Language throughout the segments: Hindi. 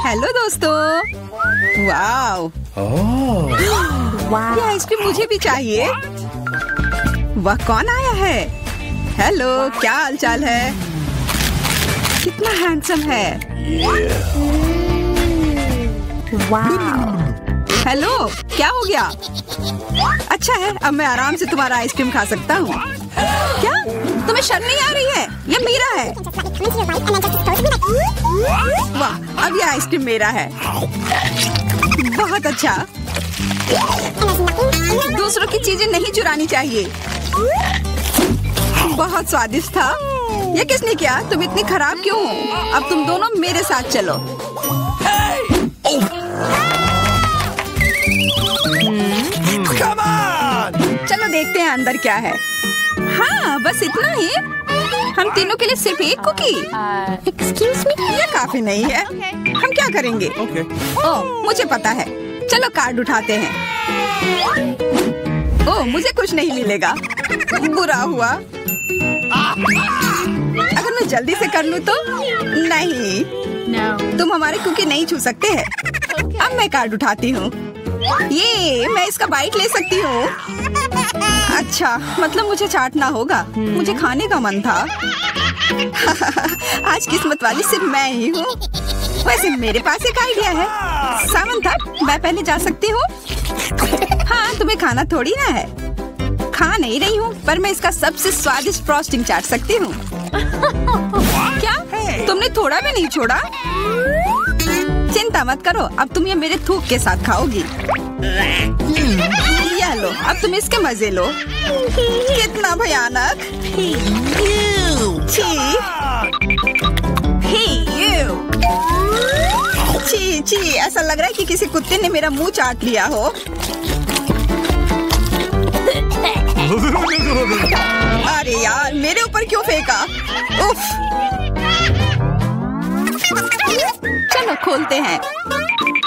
हेलो दोस्तों। वाओ, ये आइसक्रीम मुझे भी चाहिए। वह कौन आया है? हेलो, क्या हालचाल है? कितना हैंडसम है। हेलो, क्या हो गया? अच्छा है, अब मैं आराम से तुम्हारा आइसक्रीम खा सकता हूँ। क्या तुम्हें शर्म नहीं आ रही है? ये मेरा है। वाह, अब ये आइसक्रीम मेरा है। बहुत अच्छा। दूसरों की चीजें नहीं चुरानी चाहिए। बहुत स्वादिष्ट था। ये किसने किया? तुम इतनी खराब क्यों हो? अब तुम दोनों मेरे साथ चलो। चलो देखते हैं अंदर क्या है। हाँ, बस इतना ही। हम तीनों के लिए सिर्फ एक कुकी। एक्सक्यूज मी, ये काफी नहीं है। हम क्या करेंगे? ओह, मुझे पता है। चलो कार्ड उठाते हैं। ओह, मुझे कुछ नहीं मिलेगा। बुरा हुआ। अगर मैं जल्दी से कर लूँ तो? नहीं, तुम हमारे कुकी नहीं छू सकते हैं। अब मैं कार्ड उठाती हूँ। ये मैं इसका बाइट ले सकती हूँ। अच्छा, मतलब मुझे चाटना होगा। मुझे खाने का मन था। आज किस्मत वाली सिर्फ मैं ही हूँ। वैसे मेरे पास एक आइडिया है। सामंथा, मैं पहले जा सकती हूँ? हाँ, तुम्हें खाना थोड़ी ना है। खा नहीं रही हूँ, पर मैं इसका सबसे स्वादिष्ट फ्रॉस्टिंग चाट सकती हूँ। क्या तुमने थोड़ा भी नहीं छोड़ा? चिंता मत करो, अब तुम ये मेरे थूक के साथ खाओगी। यह लो, अब तुम इसके मजे लो। कितना भयानक। छी छी, ऐसा लग रहा है कि किसी कुत्ते ने मेरा मुंह चाट लिया हो। अरे यार, मेरे ऊपर क्यों फेंका? उफ। चलो खोलते हैं।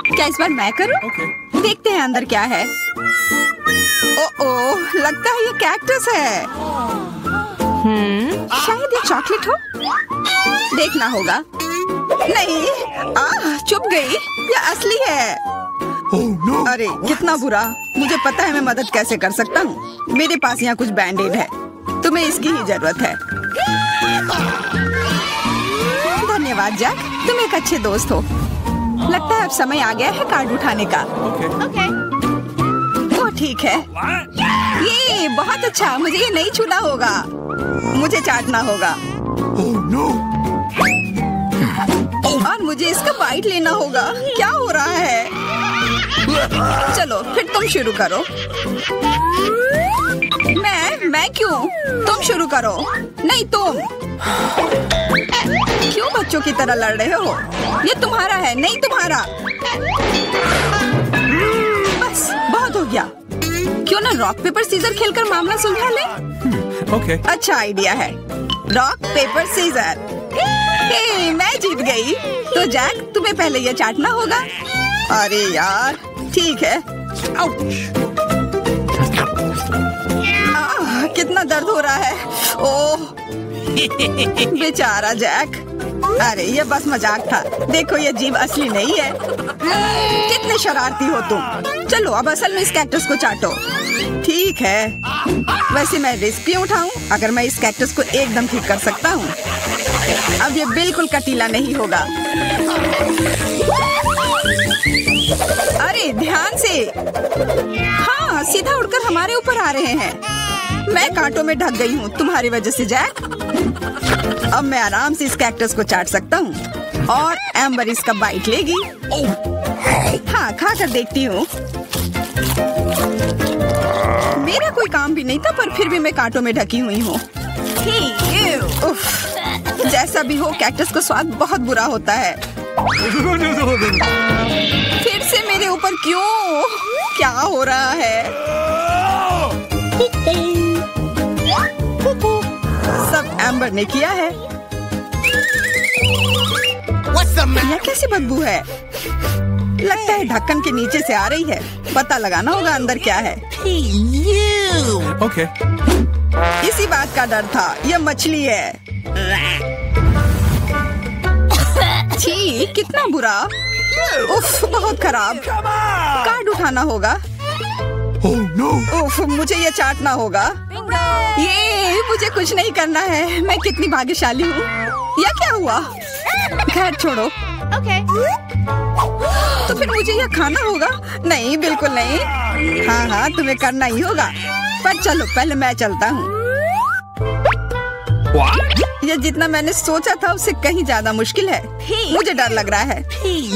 क्या इस बार मैं करूं? देखते हैं अंदर क्या है। ओह, लगता है ये कैक्टस है। शायद ये चॉकलेट हो। देखना होगा। नहीं, चुप गई। ये असली है। अरे कितना बुरा। मुझे पता है मैं मदद कैसे कर सकता हूँ। मेरे पास यहाँ कुछ बैंडेड है। तुम्हें इसकी ही जरूरत है। धन्यवाद जैक, तुम एक अच्छे दोस्त हो। लगता है अब समय आ गया है कार्ड उठाने का। ओह ठीक है। ये बहुत अच्छा। मुझे ये नहीं छूना होगा। मुझे चाटना होगा। और मुझे इसका बाइट लेना होगा। क्या हो रहा है? चलो फिर तुम शुरू करो। मैं क्यों? तुम शुरू करो। नहीं तुम। क्यों बच्चों की तरह लड़ रहे हो? ये तुम्हारा है, नहीं तुम्हारा। बस बहुत हो गया। क्यों ना रॉक पेपर सीजर खेलकर मामला सुलझा ले? अच्छा आइडिया है। Rock paper scissor. हे, मैं जीत गई। तो जैक, तुम्हें पहले ये चाटना होगा। अरे यार, ठीक है। कितना दर्द हो रहा है। ओह बेचारा जैक। अरे ये बस मजाक था। देखो ये जीव असली नहीं है। कितने शरारती हो तुम। चलो अब असल में इस कैक्टस को चाटो। ठीक है। वैसे मैं रिस्क क्यों उठाऊं अगर मैं इस कैक्टस को एकदम ठीक कर सकता हूँ। अब ये बिल्कुल कटीला नहीं होगा। अरे ध्यान से। हाँ, सीधा उड़कर हमारे ऊपर आ रहे हैं। मैं कांटों में ढक गई हूँ तुम्हारी वजह से जैक। अब मैं आराम से इस कैक्टस को चाट सकता हूँ और एम्बर इसका बाइट लेगी। हाँ, खा कर देखती हूँ। मेरा कोई काम भी नहीं था, पर फिर भी मैं कांटों में ढकी हुई हूँ। जैसा भी हो, कैक्टस का स्वाद बहुत बुरा होता है। फिर से मेरे ऊपर क्यों? क्या हो रहा है? सब एम्बर ने किया है। यह कैसी बदबू है? लगता है ढक्कन के नीचे से आ रही है। पता लगाना होगा अंदर क्या है। इसी बात का डर था। यह मछली है। छी, कितना बुरा। उफ, बहुत खराब। कार्ड उठाना होगा। उफ, मुझे ये चाटना होगा। ये मुझे कुछ नहीं करना है। मैं कितनी भाग्यशाली हूँ। यह क्या हुआ? खैर छोड़ो। तो फिर मुझे यह खाना होगा? नहीं, बिल्कुल नहीं। हाँ, तुम्हें करना ही होगा। पर चलो, पहले मैं चलता हूँ। यह जितना मैंने सोचा था उससे कहीं ज्यादा मुश्किल है। मुझे डर लग रहा है,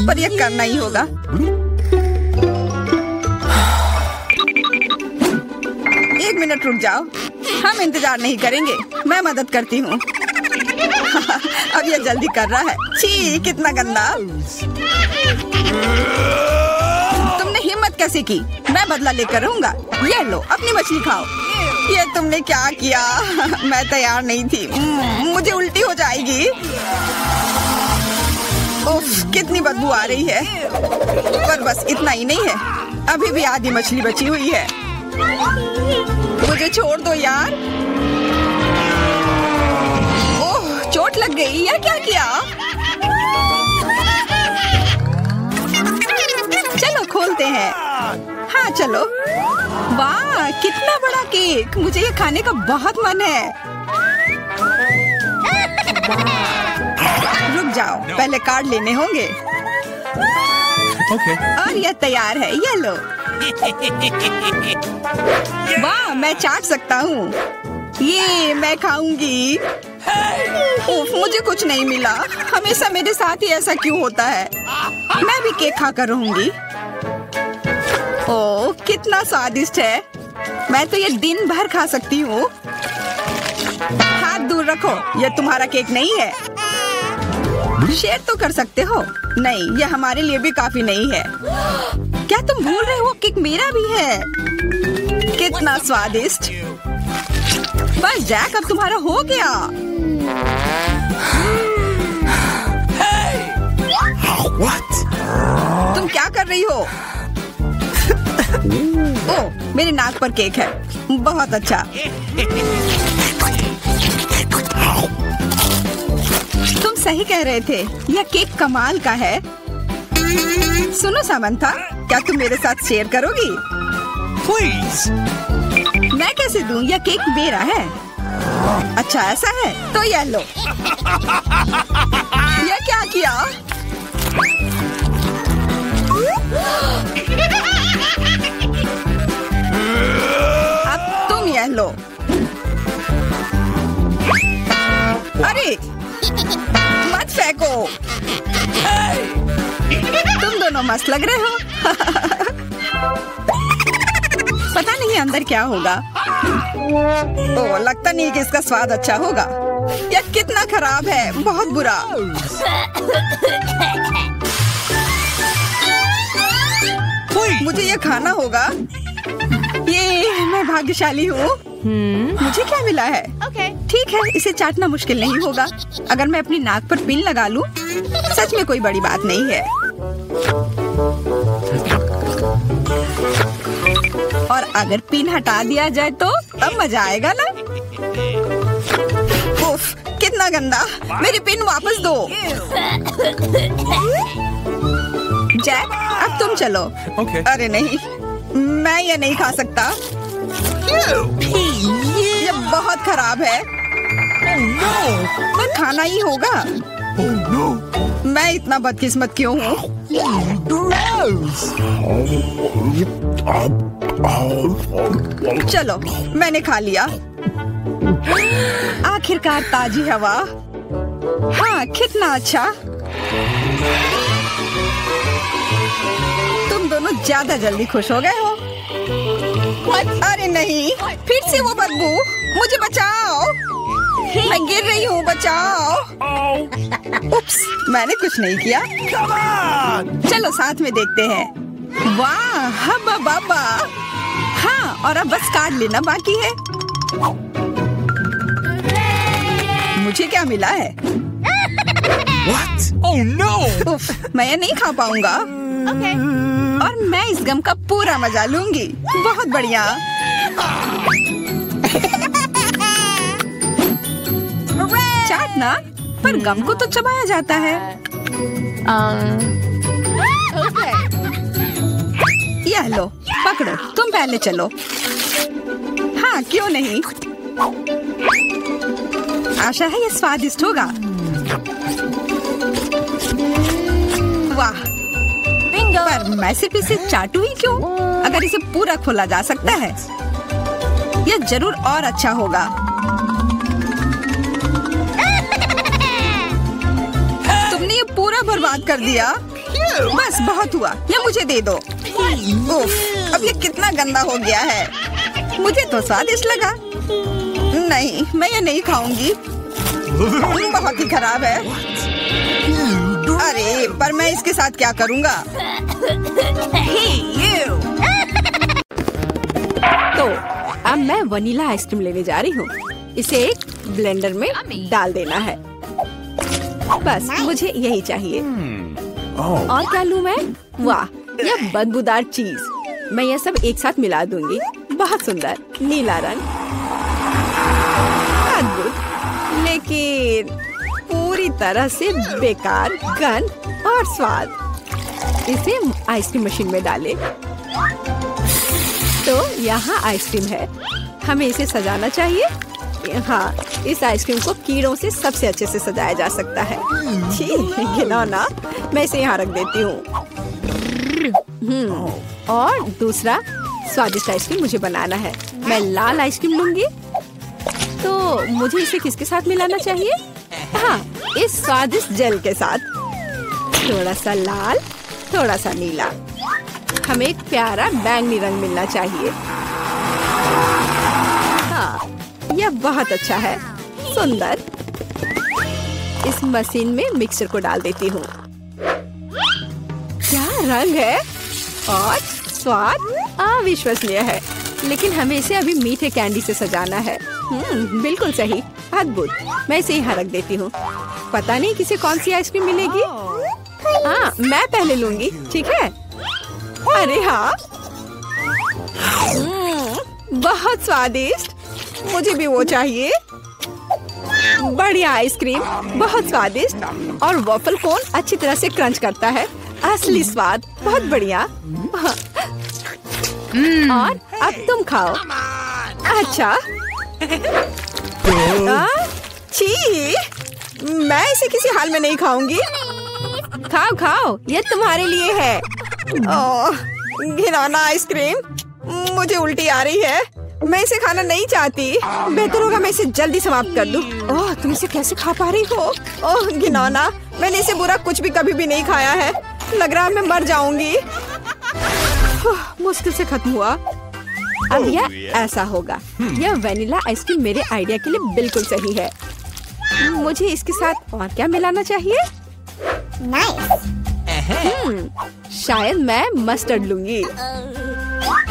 पर यह करना ही होगा। एक मिनट रुक जाओ। हम इंतजार नहीं करेंगे, मैं मदद करती हूँ। अब यह जल्दी कर रहा है। छी, कितना गंदा। तुमने हिम्मत कैसे की? मैं बदला लेकर रहूंगा। ये लो, अपनी मछली खाओ। ये तुमने क्या किया? मैं तैयार नहीं थी। मुझे उल्टी हो जाएगी। उफ, कितनी बदबू आ रही है। पर बस इतना ही नहीं है, अभी भी आधी मछली बची हुई है। मुझे छोड़ दो यार। ओह, चोट लग गई। यह क्या किया? चलो खोलते हैं। हाँ चलो। वाह, कितना बड़ा केक। मुझे ये खाने का बहुत मन है। रुक जाओ, पहले कार्ड लेने होंगे। और यह तैयार है, ये लो। वाह, मैं चाट सकता हूँ। ये मैं खाऊंगी। उफ, मुझे कुछ नहीं मिला। हमेशा मेरे साथ ही ऐसा क्यों होता है? मैं भी केक खाकर रहूंगी। ओह, कितना स्वादिष्ट है। मैं तो ये दिन भर खा सकती हूँ। हाथ दूर रखो, यह तुम्हारा केक नहीं है। शेयर तो कर सकते हो। नहीं, यह हमारे लिए भी काफी नहीं है। क्या तुम भूल रहे हो? केक मेरा भी है। कितना स्वादिष्ट। बस जैक, अब तुम्हारा हो गया। तुम क्या कर रही हो? ओह, मेरे नाक पर केक है। बहुत अच्छा। तुम सही कह रहे थे, यह केक कमाल का है। सुनो सामंथा, क्या तुम मेरे साथ शेयर करोगी? प्लीज। मैं कैसे दूं? यह केक मेरा है। अच्छा ऐसा है, तो यह लो। यह क्या किया? अब तुम यह लो। अरे मत फेंको। तुम दोनों मस्त लग रहे हो। पता नहीं अंदर क्या होगा। ओह, लगता नहीं कि इसका स्वाद अच्छा होगा। यह कितना खराब है, बहुत बुरा। मुझे यह खाना होगा। ये मैं भाग्यशाली हूँ। मुझे क्या मिला है? ठीक है, इसे चाटना मुश्किल नहीं होगा। अगर मैं अपनी नाक पर पिन लगा लूं, सच में कोई बड़ी बात नहीं है। और अगर पिन हटा दिया जाए तो तब मजा आएगा ना? उफ, कितना गंदा। मेरी पिन वापस दो। जैक, अब तुम चलो। अरे नहीं, मैं ये नहीं खा सकता। ये बहुत खराब है। पर खाना ही होगा। मैं इतना बदकिस्मत क्यों हूँ? चलो, मैंने खा लिया। आखिरकार ताजी हवा। हाँ, कितना अच्छा। तुम दोनों ज्यादा जल्दी खुश हो गए हो। अरे नहीं, फिर से वो बदबू। मुझे बचाओ, मैं गिर रही हूँ। बचाओ। उप्स, मैंने कुछ नहीं किया। चलो साथ में देखते हैं। वाह, हब्बा बाबा। हाँ, और अब बस कार्ड लेना बाकी है। मुझे क्या मिला है? What? Oh no! उफ, मैं ये नहीं खा पाऊंगा। और मैं इस गम का पूरा मजा लूंगी। बहुत बढ़िया। चाटना, पर गम को तो चबाया जाता है। लो, पकड़ो, तुम पहले चलो। हाँ, क्यों नहीं। आशा है ये स्वादिष्ट होगा। वाह, पर मैं सिर्फ इसे चाटू ही क्यों? अगर इसे पूरा खोला जा सकता है, यह जरूर और अच्छा होगा। तुमने ये पूरा बर्बाद कर दिया। बस बहुत हुआ, ये मुझे दे दो। उफ, अब ये कितना गंदा हो गया है। मुझे तो स्वादिष्ट लगा। नहीं, मैं ये नहीं खाऊंगी। बहुत ही खराब है। अरे, पर मैं इसके साथ क्या करूंगा? तो अब मैं वनीला आइसक्रीम लेने जा रही हूँ। इसे एक ब्लेंडर में डाल देना है। बस मुझे यही चाहिए। और क्या लूँ मैं? वाह, यह बदबूदार चीज। मैं यह सब एक साथ मिला दूंगी। बहुत सुंदर नीला रंग, अद्भुत, लेकिन पूरी तरह से बेकार गंध और स्वाद। इसे आइसक्रीम मशीन में डालें। तो यहाँ आइसक्रीम है। हमें इसे सजाना चाहिए। हाँ, इस आइसक्रीम को कीड़ों से सबसे अच्छे से सजाया जा सकता है। छी, घिनौना। मैं इसे यहाँ रख देती हूँ। और दूसरा स्वादिष्ट आइसक्रीम मुझे बनाना है। मैं लाल आइसक्रीम लूंगी। तो मुझे इसे किसके साथ मिलाना चाहिए? हाँ, इस स्वादिष्ट जेल के साथ। थोड़ा सा लाल, थोड़ा सा नीला। हमें एक प्यारा बैंगनी रंग मिलना चाहिए। हाँ, यह बहुत अच्छा है। सुंदर। इस मशीन में मिक्सचर को डाल देती हूँ। क्या रंग है और स्वाद अविश्वसनीय है। लेकिन हमें इसे अभी मीठे कैंडी से सजाना है। बिल्कुल सही, अद्भुत। मैं इसे यहाँ रख देती हूँ। पता नहीं किसे कौन सी आइसक्रीम मिलेगी। हाँ, मैं पहले लूंगी, ठीक है? अरे हाँ, बहुत स्वादिष्ट। मुझे भी वो चाहिए। बढ़िया आइसक्रीम, बहुत स्वादिष्ट। और वॉफल कोन अच्छी तरह से क्रंच करता है। असली स्वाद, बहुत बढ़िया। और अब तुम खाओ। अच्छा। छी, मैं इसे किसी हाल में नहीं खाऊंगी। खाओ खाओ, ये तुम्हारे लिए है। ओह, घिनौना आइसक्रीम। मुझे उल्टी आ रही है। मैं इसे खाना नहीं चाहती। बेहतर होगा मैं इसे जल्दी समाप्त कर दूं। ओह, तुम इसे कैसे खा पा रही हो? ओह घिनौना, मैंने इसे बुरा कुछ भी कभी भी नहीं खाया है। लग रहा है मैं मर जाऊंगी। मुश्किल से खत्म हुआ। अब यह ऐसा होगा। यह वेनिला आइसक्रीम मेरे आइडिया के लिए बिल्कुल सही है। मुझे इसके साथ और क्या मिलाना चाहिए? शायद मैं मस्टर्ड लूंगी।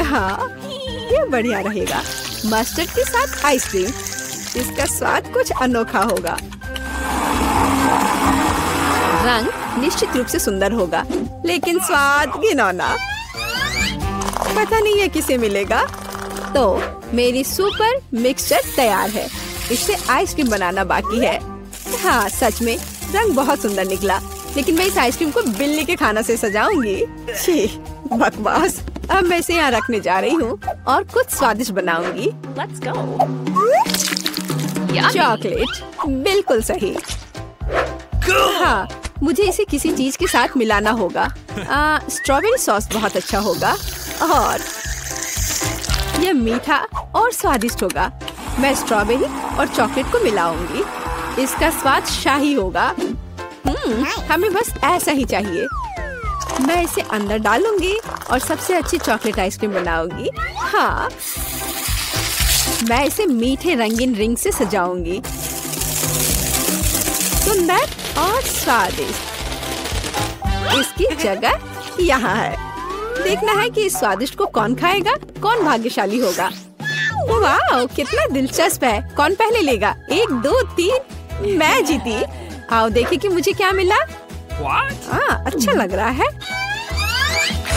हाँ, ये बढ़िया रहेगा। मस्टर्ड के साथ आइसक्रीम, इसका स्वाद कुछ अनोखा होगा। रंग निश्चित रूप से सुंदर होगा, लेकिन स्वाद घिनौना। पता नहीं ये किसे मिलेगा। तो मेरी सुपर मिक्सचर तैयार है। इससे आइसक्रीम बनाना बाकी है। हाँ, सच में रंग बहुत सुंदर निकला। लेकिन मैं इस आइसक्रीम को बिल्ली के खाना से सजाऊंगी। छी, बकवास। अब मैं इसे यहाँ रखने जा रही हूँ और कुछ स्वादिष्ट बनाऊंगी। Let's go. चॉकलेट, बिल्कुल सही। हाँ, मुझे इसे किसी चीज के साथ मिलाना होगा। स्ट्रॉबेरी सॉस बहुत अच्छा होगा और यह मीठा और स्वादिष्ट होगा। मैं स्ट्रॉबेरी और चॉकलेट को मिलाऊंगी। इसका स्वाद शाही होगा। हमें बस ऐसा ही चाहिए। मैं इसे अंदर डालूंगी और सबसे अच्छी चॉकलेट आइसक्रीम बनाऊंगी। हाँ, मैं इसे मीठे रंगीन रिंग से सजाऊंगी। सुंदर और स्वादिष्ट। इसकी जगह यहाँ है। देखना है कि इस स्वादिष्ट को कौन खाएगा, कौन भाग्यशाली होगा। वाह, कितना दिलचस्प है। कौन पहले लेगा? 1, 2, 3। मैं जीती। आओ देखें कि मुझे क्या मिला। अच्छा लग रहा है।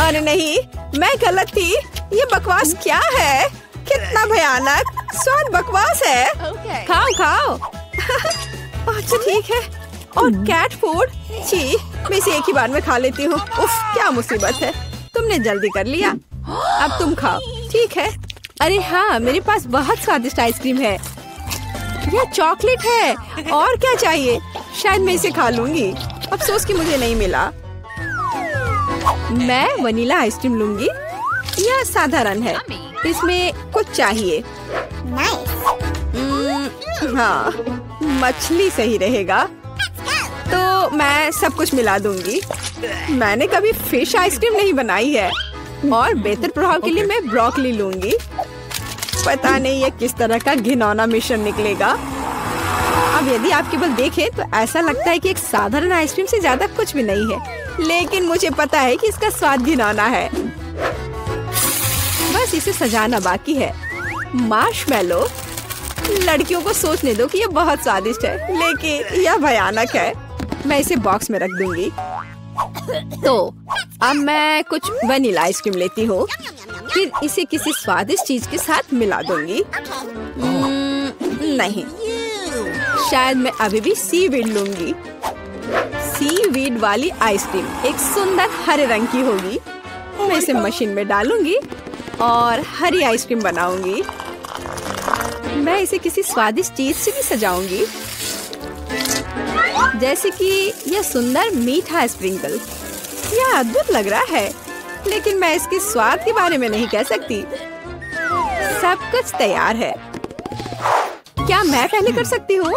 अरे नहीं, मैं गलत थी। ये बकवास क्या है? कितना भयानक स्वाद बकवास है। खाओ खाओ। अच्छा ठीक है। और कैट फूड, छी, मैं इसे एक ही बार में खा लेती हूँ। उफ, क्या मुसीबत है। तुमने जल्दी कर लिया। अब तुम खाओ। ठीक है। अरे हाँ, मेरे पास बहुत स्वादिष्ट आइसक्रीम है। यह चॉकलेट है। और क्या चाहिए? शायद मैं इसे खा लूंगी। अफसोस कि मुझे नहीं मिला। मैं वनीला आइसक्रीम लूंगी। यह साधारण है, इसमें कुछ चाहिए। हाँ, मछली सही रहेगा। तो मैं सब कुछ मिला दूंगी। मैंने कभी फिश आइसक्रीम नहीं बनाई है और बेहतर प्रभाव के लिए मैं ब्रोकली लूंगी। पता नहीं ये किस तरह का घिनौना मिश्रण निकलेगा। अब यदि आप केवल देखें तो ऐसा लगता है कि एक साधारण आइसक्रीम से ज्यादा कुछ भी नहीं है, लेकिन मुझे पता है कि इसका स्वाद घिनौना है। बस इसे सजाना बाकी है। मार्शमेलो। लड़कियों को सोचने दो कि यह बहुत स्वादिष्ट है, लेकिन यह भयानक है। मैं इसे बॉक्स में रख दूंगी। तो अब मैं कुछ वनीला आइसक्रीम लेती हूँ, फिर इसे किसी स्वादिष्ट चीज के साथ मिला दूंगी। नहीं, शायद मैं अभी भी सीवीड लूंगी। सीवीड वाली आइसक्रीम एक सुंदर हरे रंग की होगी। मैं इसे मशीन में डालूंगी और हरी आइसक्रीम बनाऊंगी। मैं इसे किसी स्वादिष्ट चीज से भी सजाऊंगी, जैसे कि यह सुंदर मीठा स्प्रिंकल। यह अद्भुत लग रहा है, लेकिन मैं इसके स्वाद के बारे में नहीं कह सकती। सब कुछ तैयार है। क्या मैं पहले कर सकती हूँ?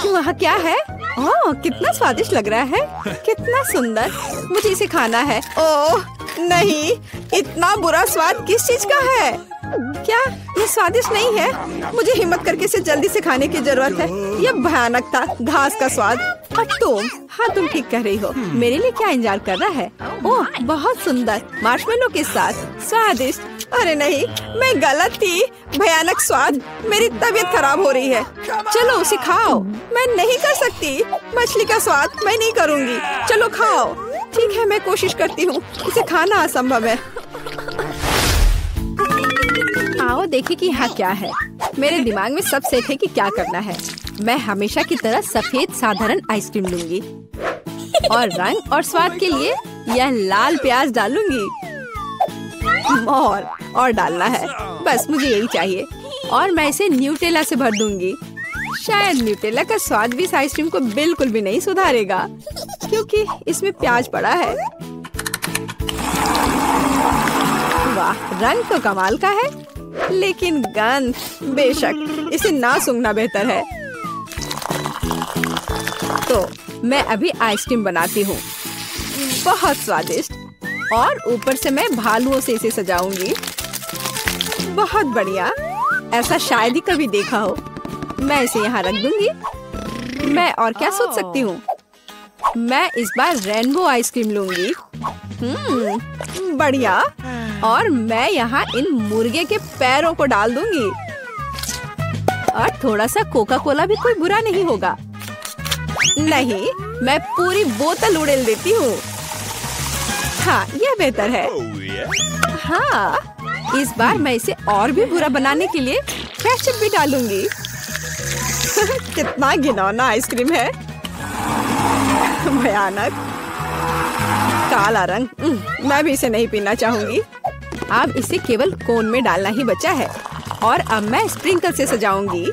वहाँ क्या है? ओह, कितना स्वादिष्ट लग रहा है। कितना सुंदर। मुझे इसे खाना है। ओह नहीं, इतना बुरा स्वाद किस चीज का है? क्या ये स्वादिष्ट नहीं है? मुझे हिम्मत करके इसे जल्दी से खाने की जरूरत है। यह भयानक था, घास का स्वाद। और तुम? हाँ, तुम ठीक कह रही हो। मेरे लिए क्या इंतजार कर रहा है? ओह, बहुत सुंदर मार्शमेलो के साथ स्वादिष्ट। अरे नहीं, मैं गलत थी। भयानक स्वाद। मेरी तबीयत खराब हो रही है। चलो उसे खाओ। मैं नहीं कर सकती। मछली का स्वाद मैं नहीं करूँगी। चलो खाओ। ठीक है, मैं कोशिश करती हूँ। इसे खाना असंभव है। आओ देखें कि यहाँ क्या है। मेरे दिमाग में सब सेट है कि क्या करना है। मैं हमेशा की तरह सफेद साधारण आइसक्रीम लूंगी और रंग और स्वाद के लिए यह लाल प्याज डालूंगी। और डालना है, बस मुझे यही चाहिए। और मैं इसे न्यूटेला से भर दूंगी। शायद न्यूटेला का स्वाद भी इस आइसक्रीम को बिल्कुल भी नहीं सुधारेगा, क्योंकि इसमें प्याज पड़ा है। वाह, रंग तो कमाल का है, लेकिन गंध, बेशक इसे ना सूंघना बेहतर है। तो मैं अभी आइसक्रीम बनाती हूँ, बहुत स्वादिष्ट। और ऊपर से मैं भालुओं से इसे सजाऊंगी। बहुत बढ़िया, ऐसा शायद ही कभी देखा हो। मैं इसे यहाँ रख दूंगी। मैं और क्या सोच सकती हूँ? मैं इस बार रेनबो आइसक्रीम लूंगी। बढ़िया। और मैं यहाँ इन मुर्गे के पैरों को डाल दूंगी। और थोड़ा सा कोका कोला भी कोई बुरा नहीं होगा। नहीं, मैं पूरी बोतल उड़ेल देती हूँ। हाँ, यह बेहतर है। हाँ, इस बार मैं इसे और भी बुरा बनाने के लिए केचप भी डालूंगी। कितना घिनौना आइसक्रीम है। भयानक काला रंग। मैं भी इसे नहीं पीना चाहूंगी। अब इसे केवल कोन में डालना ही बचा है। और अब मैं स्प्रिंकल से सजाऊंगी।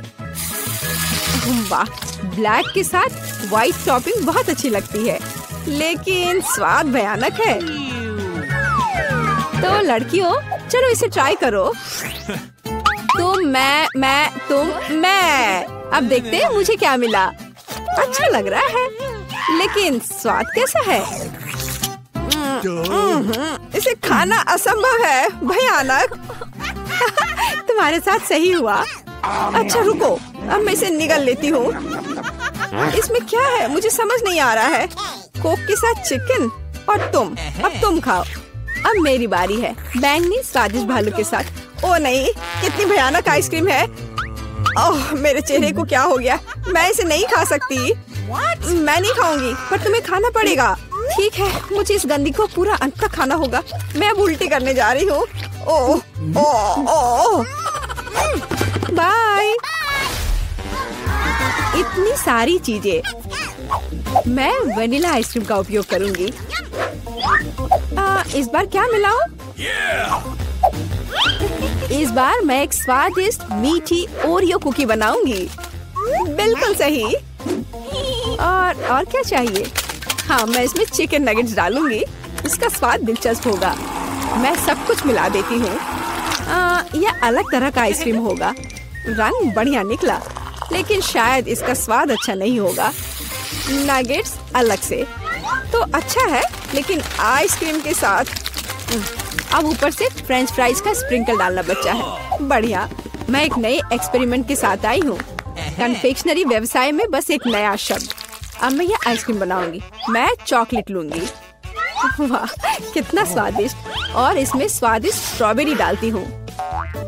वाह, ब्लैक के साथ व्हाइट टॉपिंग बहुत अच्छी लगती है, लेकिन स्वाद भयानक है। तो लड़कियों, चलो इसे ट्राई करो। तुम, मैं। अब देखते हैं मुझे क्या मिला। अच्छा लग रहा है, लेकिन स्वाद कैसा है? इसे खाना असंभव है। भयानक। तुम्हारे साथ सही हुआ। अच्छा रुको, अब मैं इसे निगल लेती हूँ। इसमें क्या है मुझे समझ नहीं आ रहा है। कोक के साथ चिकन। और तुम, अब तुम खाओ। अब मेरी बारी है, बैंगनी स्वादिष्ट भालू के साथ। ओ नहीं, कितनी भयानक आइसक्रीम है। ओह, मेरे चेहरे को क्या हो गया? मैं इसे नहीं खा सकती। मैं नहीं खाऊंगी, पर तुम्हें खाना पड़ेगा। ठीक है, मुझे इस गंदी को पूरा अंत तक खाना होगा। मैं अब उल्टी करने जा रही हूँ। ओह, ओह, ओह। बाय। इतनी सारी चीजें। मैं वनीला आइसक्रीम का उपयोग करूंगी। इस बार क्या मिलाऊं? इस बार मैं एक स्वादिष्ट मीठी ओरियो कुकी बनाऊंगी। बिल्कुल सही। और क्या चाहिए? हाँ, मैं इसमें चिकन नगेट्स डालूंगी। इसका स्वाद दिलचस्प होगा। मैं सब कुछ मिला देती हूँ। यह अलग तरह का आइसक्रीम होगा। रंग बढ़िया निकला, लेकिन शायद इसका स्वाद अच्छा नहीं होगा। नगेट्स अलग से तो अच्छा है, लेकिन आइसक्रीम के साथ अब ऊपर से फ्रेंच फ्राइज का स्प्रिंकल डालना बचा है। बढ़िया। मैं एक नए एक्सपेरिमेंट के साथ आई हूँ। कन्फेक्शनरी व्यवसाय में बस एक नया शब्द। अब मैं ये आइसक्रीम बनाऊंगी। मैं चॉकलेट लूंगी। वाह, कितना स्वादिष्ट। और इसमें स्वादिष्ट स्ट्रॉबेरी डालती हूँ।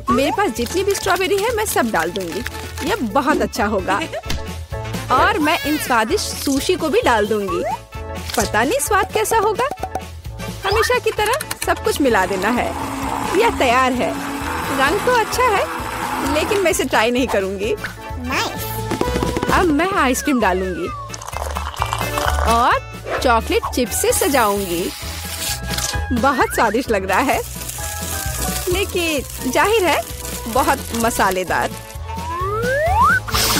मेरे पास जितनी भी स्ट्रॉबेरी है मैं सब डाल दूंगी। यह बहुत अच्छा होगा। और मैं इन स्वादिष्ट सुशी को भी डाल दूंगी। पता नहीं स्वाद कैसा होगा। हमेशा की तरह सब कुछ मिला देना है। यह तैयार है। रंग तो अच्छा है, लेकिन मैं इसे ट्राई नहीं करूंगी। अब मैं आइसक्रीम डालूंगी और चॉकलेट चिप्स से सजाऊंगी। बहुत स्वादिष्ट लग रहा है, लेकिन जाहिर है बहुत मसालेदार।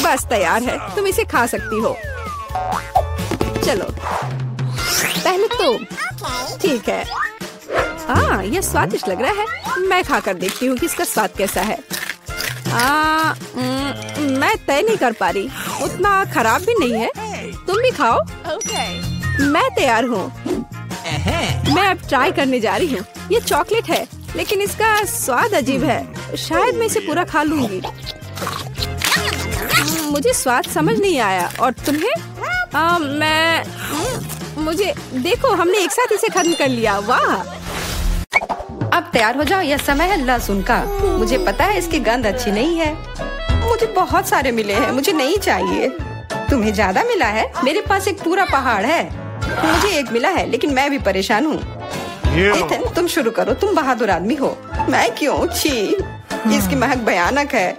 बस तैयार है। तुम इसे खा सकती हो। चलो पहले तुम। ठीक है। यह स्वादिष्ट लग रहा है। मैं खाकर देखती हूँ कि इसका स्वाद कैसा है। मैं तय नहीं कर पा रही। उतना खराब भी नहीं है। तुम भी खाओ। मैं तैयार हूँ। मैं अब ट्राई करने जा रही हूँ। ये चॉकलेट है, लेकिन इसका स्वाद अजीब है। शायद मैं इसे पूरा खा लूंगी। मुझे स्वाद समझ नहीं आया। और तुम्हें? मुझे देखो, हमने एक साथ इसे खत्म कर लिया। वाह। अब तैयार हो जाओ। यह समय है लहसुन का। मुझे पता है इसकी गंध अच्छी नहीं है। मुझे बहुत सारे मिले हैं। मुझे नहीं चाहिए। तुम्हें ज्यादा मिला है? मेरे पास एक पूरा पहाड़ है। मुझे एक मिला है, लेकिन मैं भी परेशान हूँ। इथन, तुम शुरू करो। तुम बहादुर आदमी हो। मैं क्यों? छी, इसकी महक भयानक है।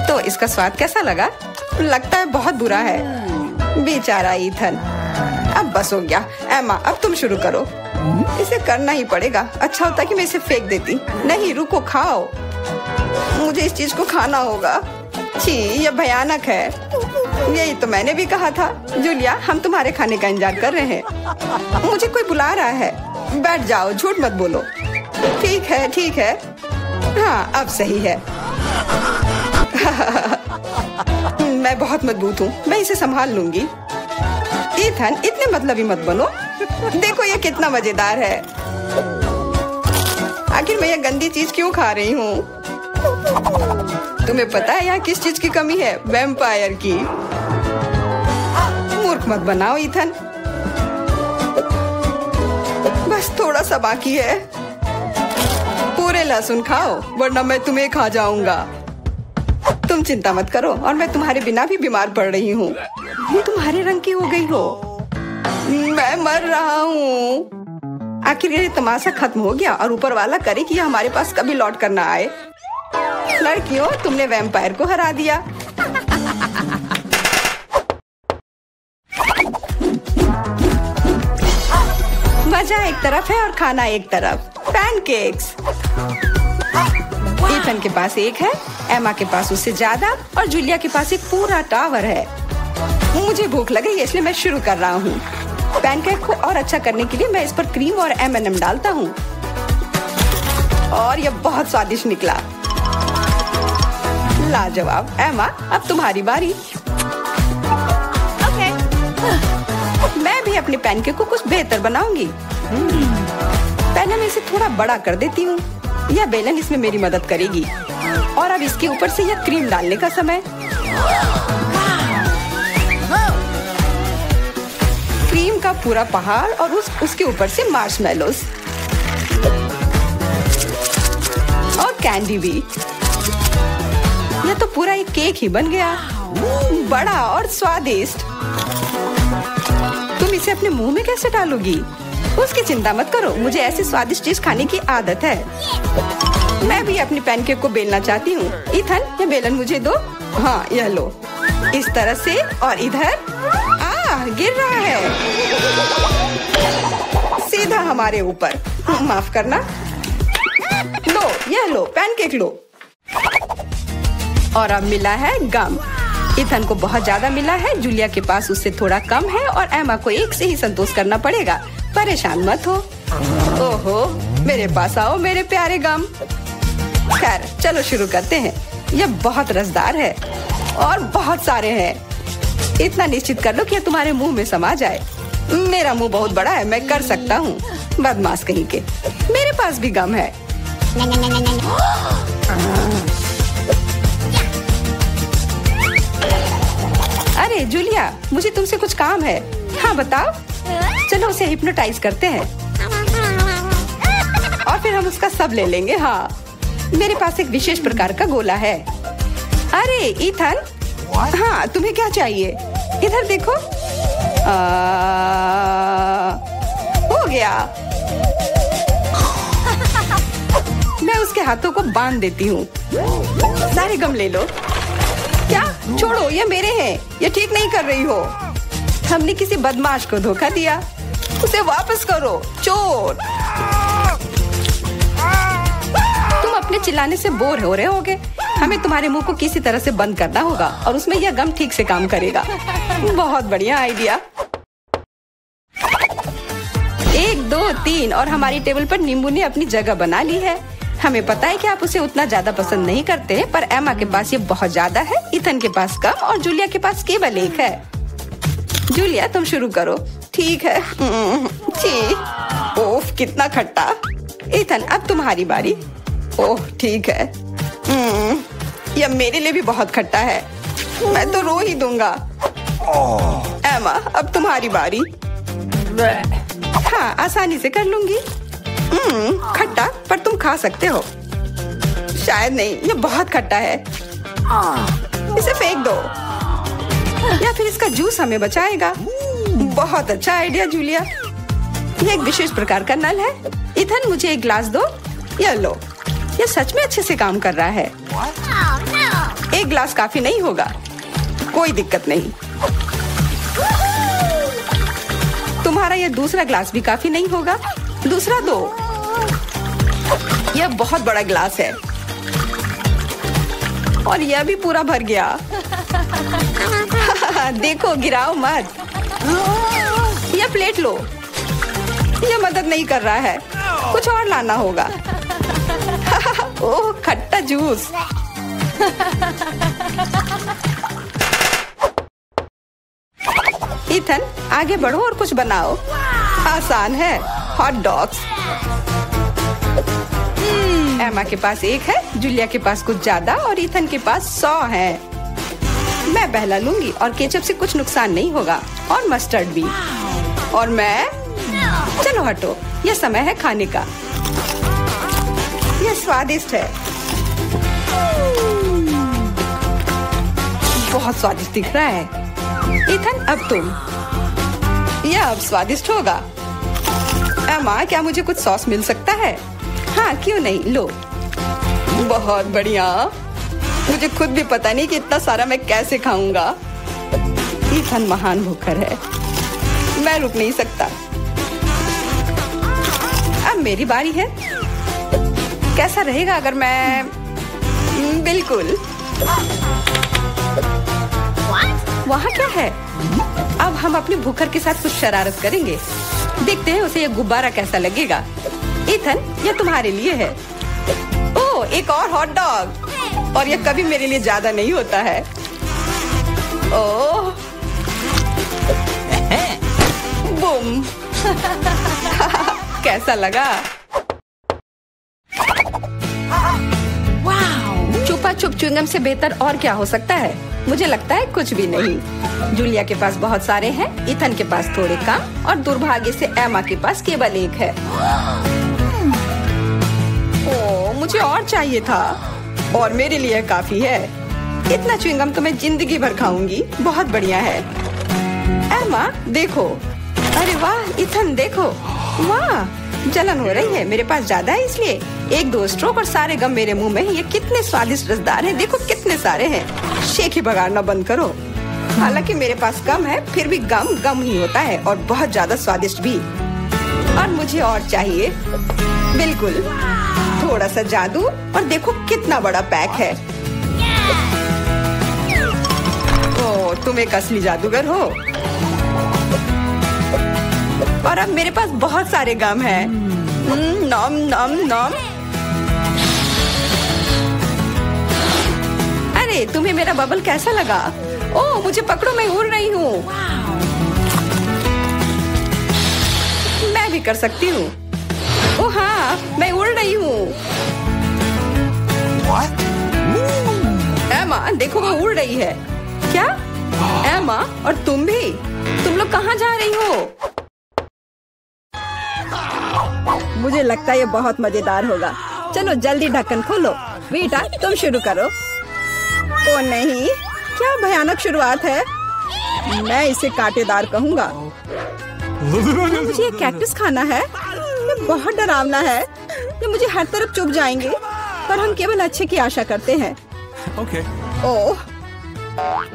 तो इसका स्वाद कैसा लगा? लगता है बहुत बुरा है। बेचारा इथन। अब बस हो गया। एमा, अब तुम शुरू करो। इसे करना ही पड़ेगा। अच्छा होता कि मैं इसे फेंक देती। नहीं, रुको, खाओ। मुझे इस चीज को खाना होगा। छी, यह भयानक है। यही तो मैंने भी कहा था। जूलिया, हम तुम्हारे खाने का इंतजार कर रहे हैं। मुझे कोई बुला रहा है। बैठ जाओ, झूठ मत बोलो। ठीक है, ठीक है। हाँ, अब सही है। मैं बहुत मजबूत हूँ। मैं इसे संभाल लूंगी। इथन, इतने मतलबी मत बनो। देखो ये कितना मजेदार है। आखिर मैं ये गंदी चीज क्यों खा रही हूँ? तुम्हें पता है यहाँ किस चीज की कमी है? वैम्पायर की। मूर्ख मत बनाओ इथन। बस थोड़ा सा बाकी है। पूरे लहसुन खाओ, वरना मैं तुम्हें खा जाऊंगा। तुम चिंता मत करो, और मैं तुम्हारे बिना भी बीमार पड़ रही हूँ। तुम्हारे रंग की हो गई हो। मैं मर रहा हूँ। आखिर ये तमाशा खत्म हो गया, और ऊपर वाला करे कि ये हमारे पास कभी लौट कर ना आए। लड़कियों, तुमने वैम्पायर को हरा दिया। मजा एक तरफ है और खाना एक तरफ। पैनकेक्स। इथन के पास एक है, एमा के पास उससे ज्यादा, और जूलिया के पास एक पूरा टावर है। मुझे भूख लग रही है, इसलिए मैं शुरू कर रहा हूँ। पैनकेक को और अच्छा करने के लिए मैं इस पर क्रीम और M&M डालता हूँ, और यह बहुत स्वादिष्ट निकला। लाजवाब। एमा, अब तुम्हारी बारी। मैं भी अपने पैनकेक को कुछ बेहतर बनाऊंगी। पहले मैं इसे थोड़ा बड़ा कर देती हूँ। यह बेलन इसमें मेरी मदद करेगी। और अब इसके ऊपर से यह क्रीम डालने का समय। क्रीम का पूरा पहाड़, और उसके ऊपर से मार्शमेलोस और कैंडी भी। यह तो पूरा एक केक ही बन गया। बड़ा और स्वादिष्ट। तुम इसे अपने मुंह में कैसे डालोगी? उसकी चिंता मत करो, मुझे ऐसी स्वादिष्ट चीज खाने की आदत है। मैं भी अपनी पैनकेक को बेलना चाहती हूँ। इथन, ये बेलन मुझे दो। हाँ, यह लो। इस तरह से, और इधर। गिर रहा है। सीधा हमारे ऊपर। माफ करना। लो, यह लो, पैनकेक लो। और अब मिला है गम। इथन को बहुत ज्यादा मिला है, जूलिया के पास उससे थोड़ा कम है और एमा को एक से ही संतोष करना पड़ेगा। परेशान मत हो। ओहो, मेरे पास आओ मेरे प्यारे गम। खैर, चलो शुरू करते हैं। यह बहुत रसदार है और बहुत सारे हैं। इतना निश्चित कर लो कि यह तुम्हारे मुंह में समा जाए। मेरा मुंह बहुत बड़ा है, मैं कर सकता हूँ। बदमाश कहीं के। मेरे पास भी गम है। अरे जूलिया, मुझे तुमसे कुछ काम है। हाँ बताओ। चलो उसे हिप्नोटाइज करते हैं और फिर हम उसका सब ले लेंगे। हाँ, मेरे पास एक विशेष प्रकार का गोला है। अरे इथन, हाँ तुम्हें क्या चाहिए? इधर देखो। हो गया। मैं उसके हाथों को बांध देती हूँ। सारे गम ले लो। क्या? छोड़ो, ये मेरे हैं। ये ठीक नहीं कर रही हो। हमने किसी बदमाश को धोखा दिया। उसे वापस करो, चोर। तुम अपने चिल्लाने से बोर हो रहे होगे। हमें तुम्हारे मुंह को किसी तरह से बंद करना होगा और उसमें यह गम ठीक से काम करेगा। बहुत बढ़िया आइडिया। 1, 2, 3 और हमारी टेबल पर नींबू ने अपनी जगह बना ली है। हमें पता है कि आप उसे उतना ज्यादा पसंद नहीं करते, पर एमा के पास ये बहुत ज्यादा है, इथन के पास कम और जूलिया के पास केवल एक है। जूलिया, तुम शुरू करो। ठीक है। ओह, कितना खट्टा। इथन, अब तुम्हारी बारी। ओह, ठीक है। यह मेरे लिए भी बहुत खट्टा है। मैं तो रो ही दूंगा। एमा, अब तुम्हारी बारी। हाँ, आसानी से कर लूंगी। खट्टा, पर तुम खा सकते हो। शायद नहीं, ये बहुत खट्टा है। इसे फेंक दो या फिर इसका जूस हमें बचाएगा। बहुत अच्छा आइडिया जूलिया। ये एक विशेष प्रकार का नल है। इथन, मुझे एक ग्लास दो। ये लो। ये सच में अच्छे से काम कर रहा है। एक ग्लास काफी नहीं होगा। कोई दिक्कत नहीं। तुम्हारा ये दूसरा ग्लास भी काफी नहीं होगा। दूसरा दो। यह बहुत बड़ा ग्लास है और यह भी पूरा भर गया। देखो, गिराओ मत। यह प्लेट लो। यह मदद नहीं कर रहा है। कुछ और लाना होगा। ओह, खट्टा जूस। इथन, आगे बढ़ो और कुछ बनाओ। आसान है। Hot dogs. एमा के पास एक है, जूलिया के पास कुछ ज्यादा और इथन के पास 100 है। मैं पहला लूंगी और केचप से कुछ नुकसान नहीं होगा और मस्टर्ड भी। और मैं, चलो हटो, यह समय है खाने का। यह स्वादिष्ट है। बहुत स्वादिष्ट दिख रहा है। इथन, अब तुम। यह अब स्वादिष्ट होगा। एमा, क्या मुझे कुछ सॉस मिल सकता है? हाँ, क्यों नहीं, लो। बहुत बढ़िया। मुझे खुद भी पता नहीं कि इतना सारा मैं कैसे खाऊंगा। इथन महान भूखर है। मैं रुक नहीं सकता। अब मेरी बारी है। कैसा रहेगा अगर मैं, बिल्कुल। वहाँ क्या है? अब हम अपने भूखर के साथ कुछ शरारत करेंगे। देखते हैं उसे यह गुब्बारा कैसा लगेगा। इथन, यह तुम्हारे लिए है। ओह, एक और हॉट डॉग। और यह कभी मेरे लिए ज्यादा नहीं होता है। ओह, बूम। कैसा लगा? छुपा छुप च्युइंगम से बेहतर और क्या हो सकता है? मुझे लगता है कुछ भी नहीं। जूलिया के पास बहुत सारे हैं, इथन के पास थोड़े कम और दुर्भाग्य से एमा के पास केवल एक है। ओह, मुझे और चाहिए था और मेरे लिए काफी है। इतना च्युइंगम तो मैं जिंदगी भर खाऊंगी। बहुत बढ़िया है। एमा, देखो। अरे वाह, इथन देखो। वाह, जलन हो रही है। मेरे पास ज्यादा है इसलिए 1-2 स्ट्रोक और सारे गम मेरे मुंह में। ये कितने स्वादिष्ट रसदार हैं। देखो कितने सारे हैं। शेख ही बगाड़ना बंद करो। हालांकि मेरे पास कम है, फिर भी गम गम ही होता है और बहुत ज्यादा स्वादिष्ट भी। और मुझे और चाहिए। बिल्कुल, थोड़ा सा जादू और देखो कितना बड़ा पैक है। ओ, तुम एक असली जादूगर हो। और अब मेरे पास बहुत सारे गम हैं। नॉम नॉम नॉम। अरे, तुम्हें मेरा बबल कैसा लगा? ओह, मुझे पकड़ो, मैं उड़ रही हूँ। मैं भी कर सकती हूँ। ओह हाँ, मैं उड़ रही हूँ। एमा, देखो वो उड़ रही है। क्या? एमा, और तुम भी? तुम लोग कहाँ जा रही हो? मुझे लगता है ये बहुत मजेदार होगा। चलो जल्दी ढक्कन खोलो। बेटा, तुम शुरू करो। ओ नहीं, क्या भयानक शुरुआत है। मैं इसे कांटेदार कहूँगा। मुझे ये कैक्टस खाना है। ये बहुत डरावना है। ये मुझे हर तरफ चुभ जाएंगे, पर हम केवल अच्छे की आशा करते हैं। ओह,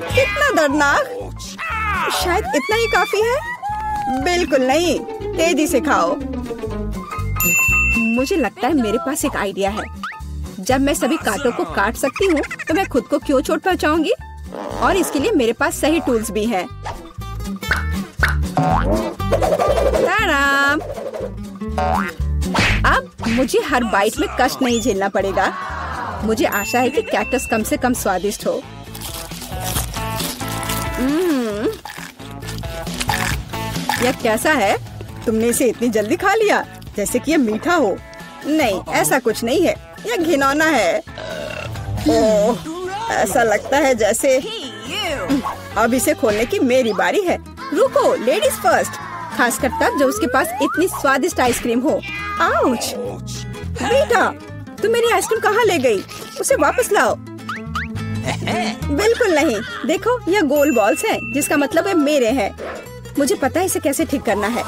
कितना दर्दनाक। शायद इतना ही काफी है। बिल्कुल नहीं, तेजी से खाओ। मुझे लगता है मेरे पास एक आइडिया है। जब मैं सभी कांटों को काट सकती हूँ, तो मैं खुद को क्यों चोट पहुँचाऊंगी? और इसके लिए मेरे पास सही टूल्स भी हैं। ताराम! अब मुझे हर बाइट में कष्ट नहीं झेलना पड़ेगा। मुझे आशा है कि कैक्टस कम से कम स्वादिष्ट हो। यह कैसा है? तुमने इसे इतनी जल्दी खा लिया, जैसे कि यह मीठा हो। नहीं, ऐसा कुछ नहीं है। यह घिनौना है। ओह, ऐसा लगता है जैसे। अब इसे खोलने की मेरी बारी है। रुको, लेडीज फर्स्ट। खासकर तब जब उसके पास इतनी स्वादिष्ट आइसक्रीम हो। आउच! बेटा, तुम मेरी आइसक्रीम कहाँ ले गई? उसे वापस लाओ। बिल्कुल नहीं। देखो, यह गोल बॉल्स हैं, जिसका मतलब है मेरे हैं। मुझे पता है इसे कैसे ठीक करना है।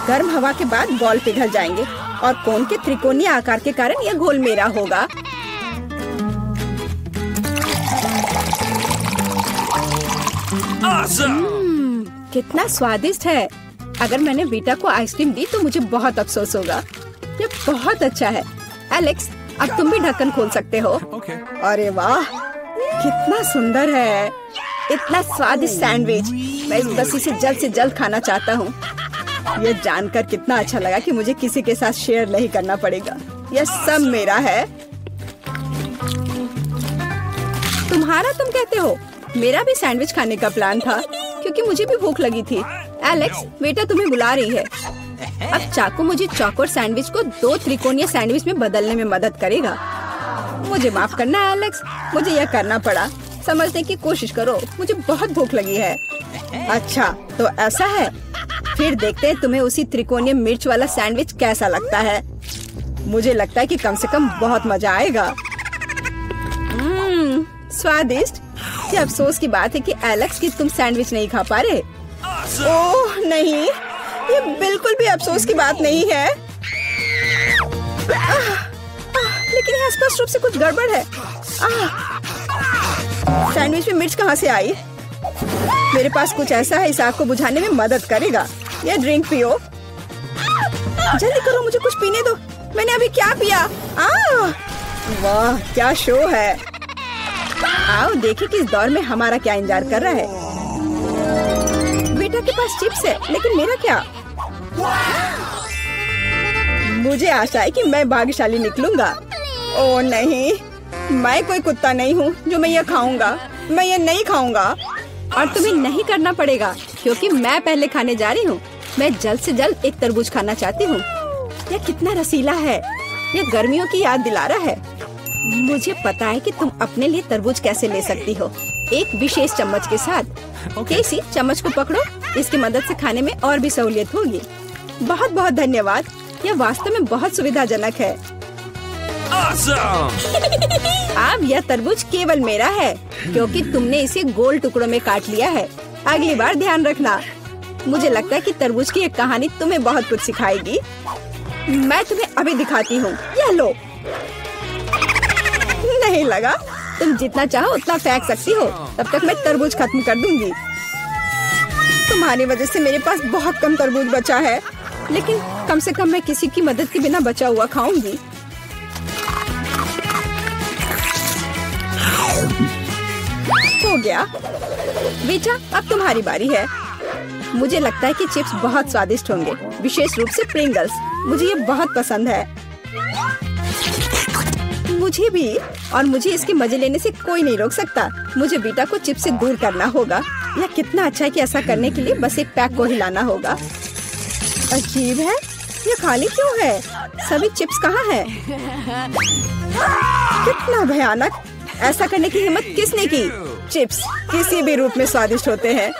गर्म हवा के बाद बॉल पिघल जाएंगे और कोन के त्रिकोणीय आकार के कारण यह गोल मेरा होगा। कितना स्वादिष्ट है। अगर मैंने बेटा को आइसक्रीम दी तो मुझे बहुत अफसोस होगा। ये बहुत अच्छा है। एलेक्स, अब तुम भी ढक्कन खोल सकते हो। अरे वाह, कितना सुंदर है। इतना स्वादिष्ट सैंडविच। मैं बस इसे जल्द से जल्द खाना चाहता हूँ। ये जानकर कितना अच्छा लगा कि मुझे किसी के साथ शेयर नहीं करना पड़ेगा। यह सब मेरा है। तुम्हारा तुम कहते हो? मेरा भी सैंडविच खाने का प्लान था, क्योंकि मुझे भी भूख लगी थी। एलेक्स, बेटा तुम्हें बुला रही है। अब चाकू मुझे चौकोर सैंडविच को 2 त्रिकोणीय सैंडविच में बदलने में मदद करेगा। मुझे माफ करना एलेक्स, मुझे यह करना पड़ा। समझने की कोशिश करो, मुझे बहुत भूख लगी है। अच्छा, तो ऐसा है। फिर देखते हैं तुम्हें उसी त्रिकोणीय मिर्च वाला सैंडविच कैसा लगता है। मुझे लगता है कि कम से कम बहुत मजा आएगा। स्वादिष्ट। ये अफसोस की बात है कि एलेक्स की तुम सैंडविच नहीं खा पा रहे। ओह नहीं, ये बिल्कुल भी अफसोस की बात नहीं है। लेकिन यहाँ स्पष्ट रूप से कुछ गड़बड़ है। सैंडविच में मिर्च कहाँ से आई? मेरे पास कुछ ऐसा है, इस आग को बुझाने में मदद करेगा। ये ड्रिंक पियो। जल्दी करो, मुझे कुछ पीने दो। मैंने अभी क्या पिया? वाह, क्या शो है। आओ देखें कि इस दौर में हमारा क्या इंतजार कर रहा है। बेटा के पास चिप्स है, लेकिन मेरा क्या? मुझे आशा है कि मैं भाग्यशाली निकलूंगा। ओह नहीं, मैं कोई कुत्ता नहीं हूँ जो मैं ये खाऊंगा। मैं ये नहीं खाऊंगा। और तुम्हें नहीं करना पड़ेगा, क्योंकि मैं पहले खाने जा रही हूँ। मैं जल्द से जल्द एक तरबूज खाना चाहती हूँ। यह कितना रसीला है। यह गर्मियों की याद दिला रहा है। मुझे पता है कि तुम अपने लिए तरबूज कैसे ले सकती हो, एक विशेष चम्मच के साथ। केसी, चम्मच को पकड़ो। इसकी मदद से खाने में और भी सहूलियत होगी। बहुत बहुत धन्यवाद। यह वास्तव में बहुत सुविधाजनक है। अब यह तरबूज केवल मेरा है, क्योंकि तुमने इसे गोल टुकड़ों में काट लिया है। अगली बार ध्यान रखना। मुझे लगता है कि तरबूज की एक कहानी तुम्हें बहुत कुछ सिखाएगी। मैं तुम्हें अभी दिखाती हूँ। यह लो। नहीं लगा? तुम जितना चाहो उतना फेंक सकती हो। तब तक मैं तरबूज खत्म कर दूंगी। तुम्हारी वजह से मेरे पास बहुत कम तरबूज बचा है। लेकिन कम से कम मैं किसी की मदद के बिना बचा हुआ खाऊंगी। हो गया। बेटा, अब तुम्हारी बारी है। मुझे लगता है कि चिप्स बहुत स्वादिष्ट होंगे, विशेष रूप से प्रिंगल्स। मुझे ये बहुत पसंद है। मुझे भी, और मुझे इसके मजे लेने से कोई नहीं रोक सकता। मुझे बीटा को चिप्स से दूर करना होगा। यह कितना अच्छा है कि ऐसा करने के लिए बस एक पैक को हिलाना होगा। अजीब है, ये खाली क्यों है? सभी चिप्स कहाँ है? कितना भयानक! ऐसा करने की हिम्मत किसने की? चिप्स किसी भी रूप में स्वादिष्ट होते हैं,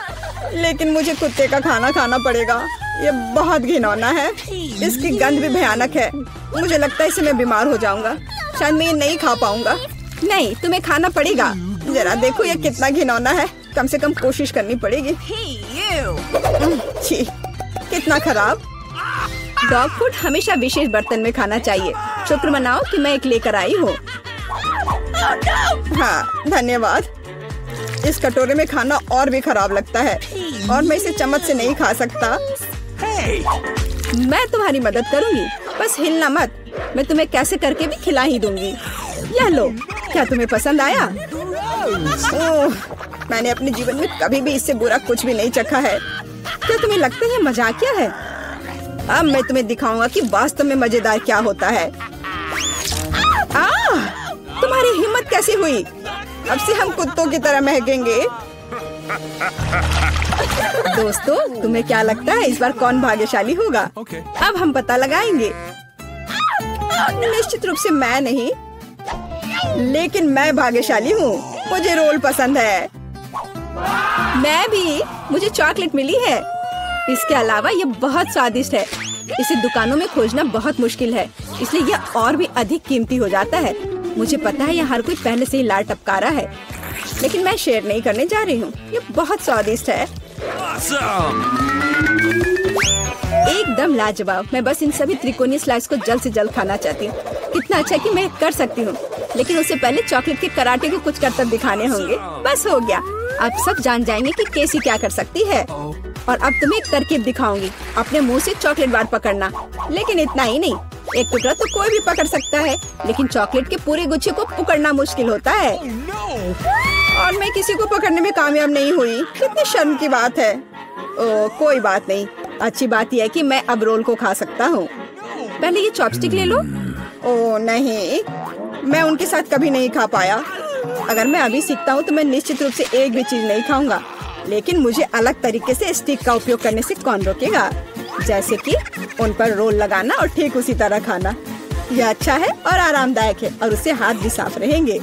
लेकिन मुझे कुत्ते का खाना खाना पड़ेगा। ये बहुत घिनौना है। इसकी गंध भी भयानक है। मुझे लगता है इससे मैं बीमार हो जाऊंगा। शायद मैं ये नहीं खा पाऊंगा। नहीं, तुम्हें खाना पड़ेगा। जरा देखो ये कितना घिनौना है। कम से कम कोशिश करनी पड़ेगी। छी, कितना खराब। डॉग फूड हमेशा विशेष बर्तन में खाना चाहिए। शुक्र मनाओ कि मैं एक लेकर आई हूँ। हाँ, धन्यवाद। इस कटोरे में खाना और भी खराब लगता है, और मैं इसे चम्मच से नहीं खा सकता। मैं तुम्हारी मदद करूंगी, बस हिलना मत। मैं तुम्हें कैसे करके भी खिला ही दूंगी। यह लो, क्या तुम्हें पसंद आया? ओह, मैंने अपने जीवन में कभी भी इससे बुरा कुछ भी नहीं चखा है। क्या तुम्हें लगता है मजाकिया है? अब मैं तुम्हें दिखाऊंगा कि वास्तव में मजेदार क्या होता है। तुम्हारी हिम्मत कैसी हुई? अब से हम कुत्तों की तरह महकेंगे। दोस्तों, तुम्हें क्या लगता है इस बार कौन भाग्यशाली होगा? अब हम पता लगाएंगे। निश्चित रूप से मैं नहीं, लेकिन मैं भाग्यशाली हूँ। मुझे रोल पसंद है। मैं भी। मुझे चॉकलेट मिली है। इसके अलावा ये बहुत स्वादिष्ट है। इसे दुकानों में खोजना बहुत मुश्किल है, इसलिए यह और भी अधिक कीमती हो जाता है। मुझे पता है यह हर कोई पहले से ही लाड़ टपका रहा है, लेकिन मैं शेयर नहीं करने जा रही हूँ। ये बहुत स्वादिष्ट है। एकदम लाजवाब। मैं बस इन सभी त्रिकोणीय स्लाइस को जल्द से जल्द खाना चाहती हूँ। कितना अच्छा कि मैं कर सकती हूँ, लेकिन उससे पहले चॉकलेट के कराटे के कुछ करतब दिखाने होंगे। बस हो गया। अब सब जान जाएंगे कि केसी क्या कर सकती है। और अब तुम्हें एक तरकीब दिखाऊंगी। अपने मुंह से चॉकलेट बार पकड़ना, लेकिन इतना ही नहीं। एक टुकड़ा तो कोई भी पकड़ सकता है, लेकिन चॉकलेट के पूरे गुच्छे को पकड़ना मुश्किल होता है। और मैं किसी को पकड़ने में कामयाब नहीं हुई। कितनी शर्म की बात है। ओह, कोई बात नहीं। अच्छी बात यह है कि मैं अब रोल को खा सकता हूँ। पहले ये चॉपस्टिक ले लो। ओह नहीं, मैं उनके साथ कभी नहीं खा पाया। अगर मैं अभी सीखता हूँ तो मैं निश्चित रूप से एक भी चीज नहीं खाऊंगा, लेकिन मुझे अलग तरीके से स्टिक का उपयोग करने से कौन रोकेगा? जैसे कि उन पर रोल लगाना और ठीक उसी तरह खाना। यह अच्छा है और आरामदायक है, और उससे हाथ भी साफ रहेंगे।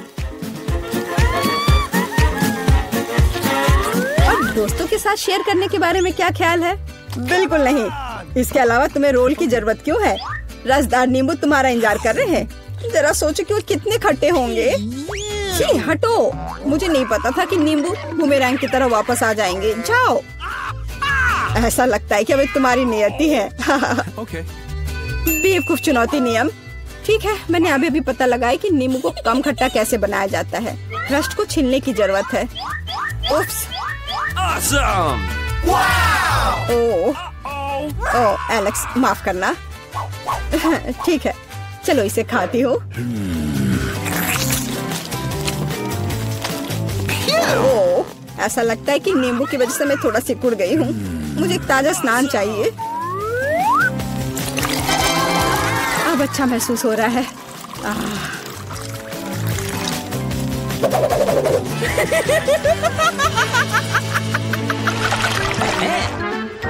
और दोस्तों के साथ शेयर करने के बारे में क्या ख्याल है? बिल्कुल नहीं। इसके अलावा तुम्हें रोल की जरूरत क्यों है? रसदार नींबू तुम्हारा इंतजार कर रहे हैं। जरा सोचो कि वो कितने खट्टे होंगे। छी, हटो। मुझे नहीं पता था कि नींबू बूमेरैंग की तरह वापस आ जाएंगे। जाओ। ऐसा लगता है कि अब तुम्हारी नियति है। बेवकूफ चुनौती नियम। ठीक है, मैंने अभी भी पता लगाया कि नींबू को कम खट्टा कैसे बनाया जाता है। रस्ट को छीलने की जरूरत है। उफ्स। ओह, एलेक्स, माफ करना। ठीक है, चलो इसे खाती हूँ। ओह, ऐसा लगता है कि नींबू की वजह से मैं थोड़ा सिकुड़ गई हूँ। मुझे एक ताजा स्नान चाहिए। अब अच्छा महसूस हो रहा है।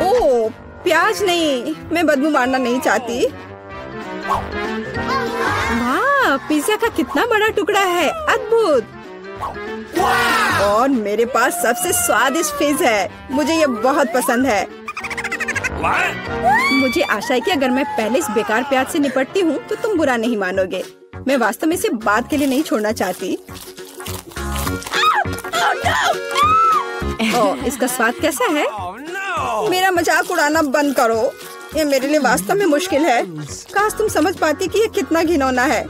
ओह, प्याज नहीं। मैं बदबू मारना नहीं चाहती। वाह, पिज्जा का कितना बड़ा टुकड़ा है। अद्भुत। और मेरे पास सबसे स्वादिष्ट फिश है। मुझे ये बहुत पसंद है। मुझे आशा है कि अगर मैं पहले इस बेकार प्याज से निपटती हूँ तो तुम बुरा नहीं मानोगे। मैं वास्तव में इसे बात के लिए नहीं छोड़ना चाहती। ओह, इसका स्वाद कैसा है? मेरा मजाक उड़ाना बंद करो। ये मेरे लिए वास्तव में मुश्किल है। काश तुम समझ पाती कि ये कितना घिनौना है।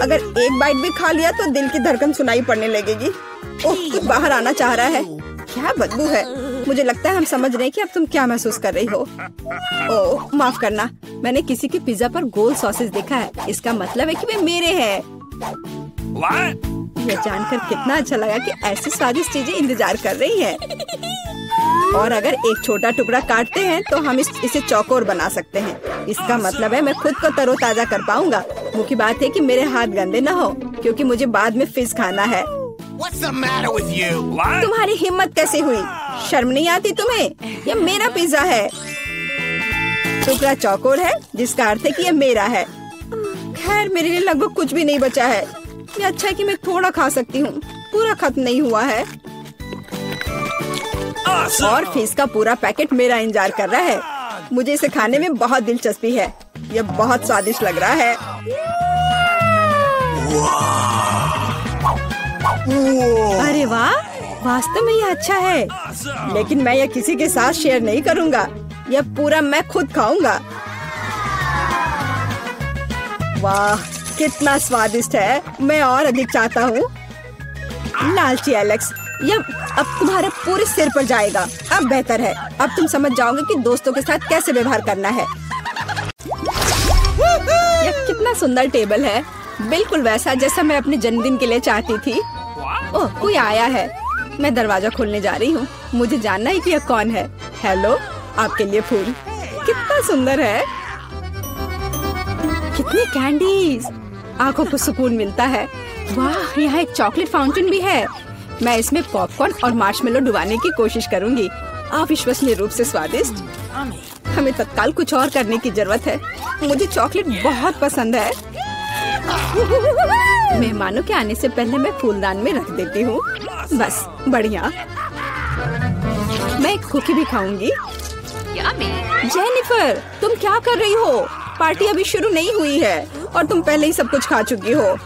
अगर एक बाइट भी खा लिया तो दिल की धड़कन सुनाई पड़ने लगेगी। ओह, कुछ बाहर आना चाह रहा है। क्या बदबू है। मुझे लगता है हम समझ रहे हैं कि अब तुम क्या महसूस कर रही हो। ओह माफ करना, मैंने किसी के पिज्जा पर गोल सॉसेस देखा है। इसका मतलब है कि वे मेरे हैं। यह जानकर कितना अच्छा लगा कि ऐसी स्वादिष्ट चीजें इंतजार कर रही है। और अगर एक छोटा टुकड़ा काटते हैं तो हम इसे चौकोर बना सकते हैं। इसका मतलब है मैं खुद को तरोताजा कर पाऊंगा। मुख्य बात है कि मेरे हाथ गंदे न हो, क्योंकि मुझे बाद में फिश खाना है। What's the matter with you? तुम्हारी हिम्मत कैसे हुई? शर्म नहीं आती तुम्हें? यह मेरा पिज्जा है। टुकड़ा चौकोर है, जिसका अर्थ है कि यह मेरा है। खैर मेरे लिए लगभग कुछ भी नहीं बचा है। ये अच्छा है कि मैं थोड़ा खा सकती हूँ, पूरा खत्म नहीं हुआ है। और फिश का पूरा पैकेट मेरा इंतजार कर रहा है। मुझे इसे खाने में बहुत दिलचस्पी है। यह बहुत स्वादिष्ट लग रहा है। अरे वाह, वास्तव में यह अच्छा है, लेकिन मैं यह किसी के साथ शेयर नहीं करूंगा। यह पूरा मैं खुद खाऊंगा। वाह कितना स्वादिष्ट है, मैं और अधिक चाहता हूँ। लालची एलेक्स, यह अब तुम्हारे पूरे सिर पर जाएगा। अब बेहतर है, अब तुम समझ जाओगे कि दोस्तों के साथ कैसे व्यवहार करना है। यह कितना सुंदर टेबल है, बिल्कुल वैसा जैसा मैं अपने जन्मदिन के लिए चाहती थी। ओह कोई आया है, मैं दरवाजा खोलने जा रही हूँ। मुझे जानना है कि यह कौन है। हेलो, आपके लिए फूल। कितना सुंदर है, कितनी कैंडीज, आंखों को सुकून मिलता है। वाह, यहाँ एक चॉकलेट फाउंटेन भी है। मैं इसमें पॉपकॉर्न और मार्शमेलो डुबाने की कोशिश करूंगी। अविश्वसनीय रूप से स्वादिष्ट। हमें तत्काल कुछ और करने की जरूरत है। मुझे चॉकलेट बहुत पसंद है। मेहमानों के आने से पहले मैं फूलदान में रख देती हूँ। बस बढ़िया। मैं एक कुकी भी खाऊंगी। जेनिफर, तुम क्या कर रही हो? पार्टी अभी शुरू नहीं हुई है और तुम पहले ही सब कुछ खा चुकी हो।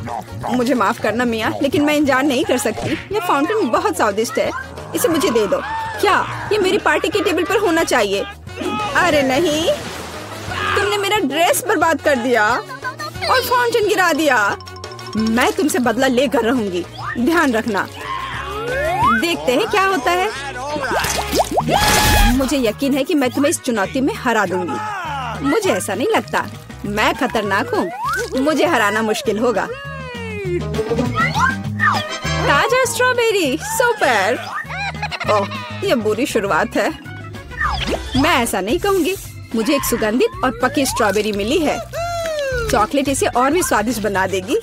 मुझे माफ करना मिया, लेकिन मैं इंतजार नहीं कर सकती। ये फाउंटेन बहुत स्वादिष्ट है, इसे मुझे दे दो। क्या ये मेरी पार्टी के टेबल पर होना चाहिए? अरे नहीं, तुमने मेरा ड्रेस बर्बाद कर दिया और फाउंटेन गिरा दिया। मैं तुमसे बदला लेकर रहूंगी, ध्यान रखना। देखते हैं क्या होता है। मुझे यकीन है कि मैं तुम्हें इस चुनौती में हरा दूंगी। मुझे ऐसा नहीं लगता, मैं खतरनाक हूँ, मुझे हराना मुश्किल होगा। ताजा स्ट्रॉबेरी, सुपर। ओह, यह बुरी शुरुआत है। मैं ऐसा नहीं कहूँगी। मुझे एक सुगंधित और पकी स्ट्रॉबेरी मिली है। चॉकलेट इसे और भी स्वादिष्ट बना देगी।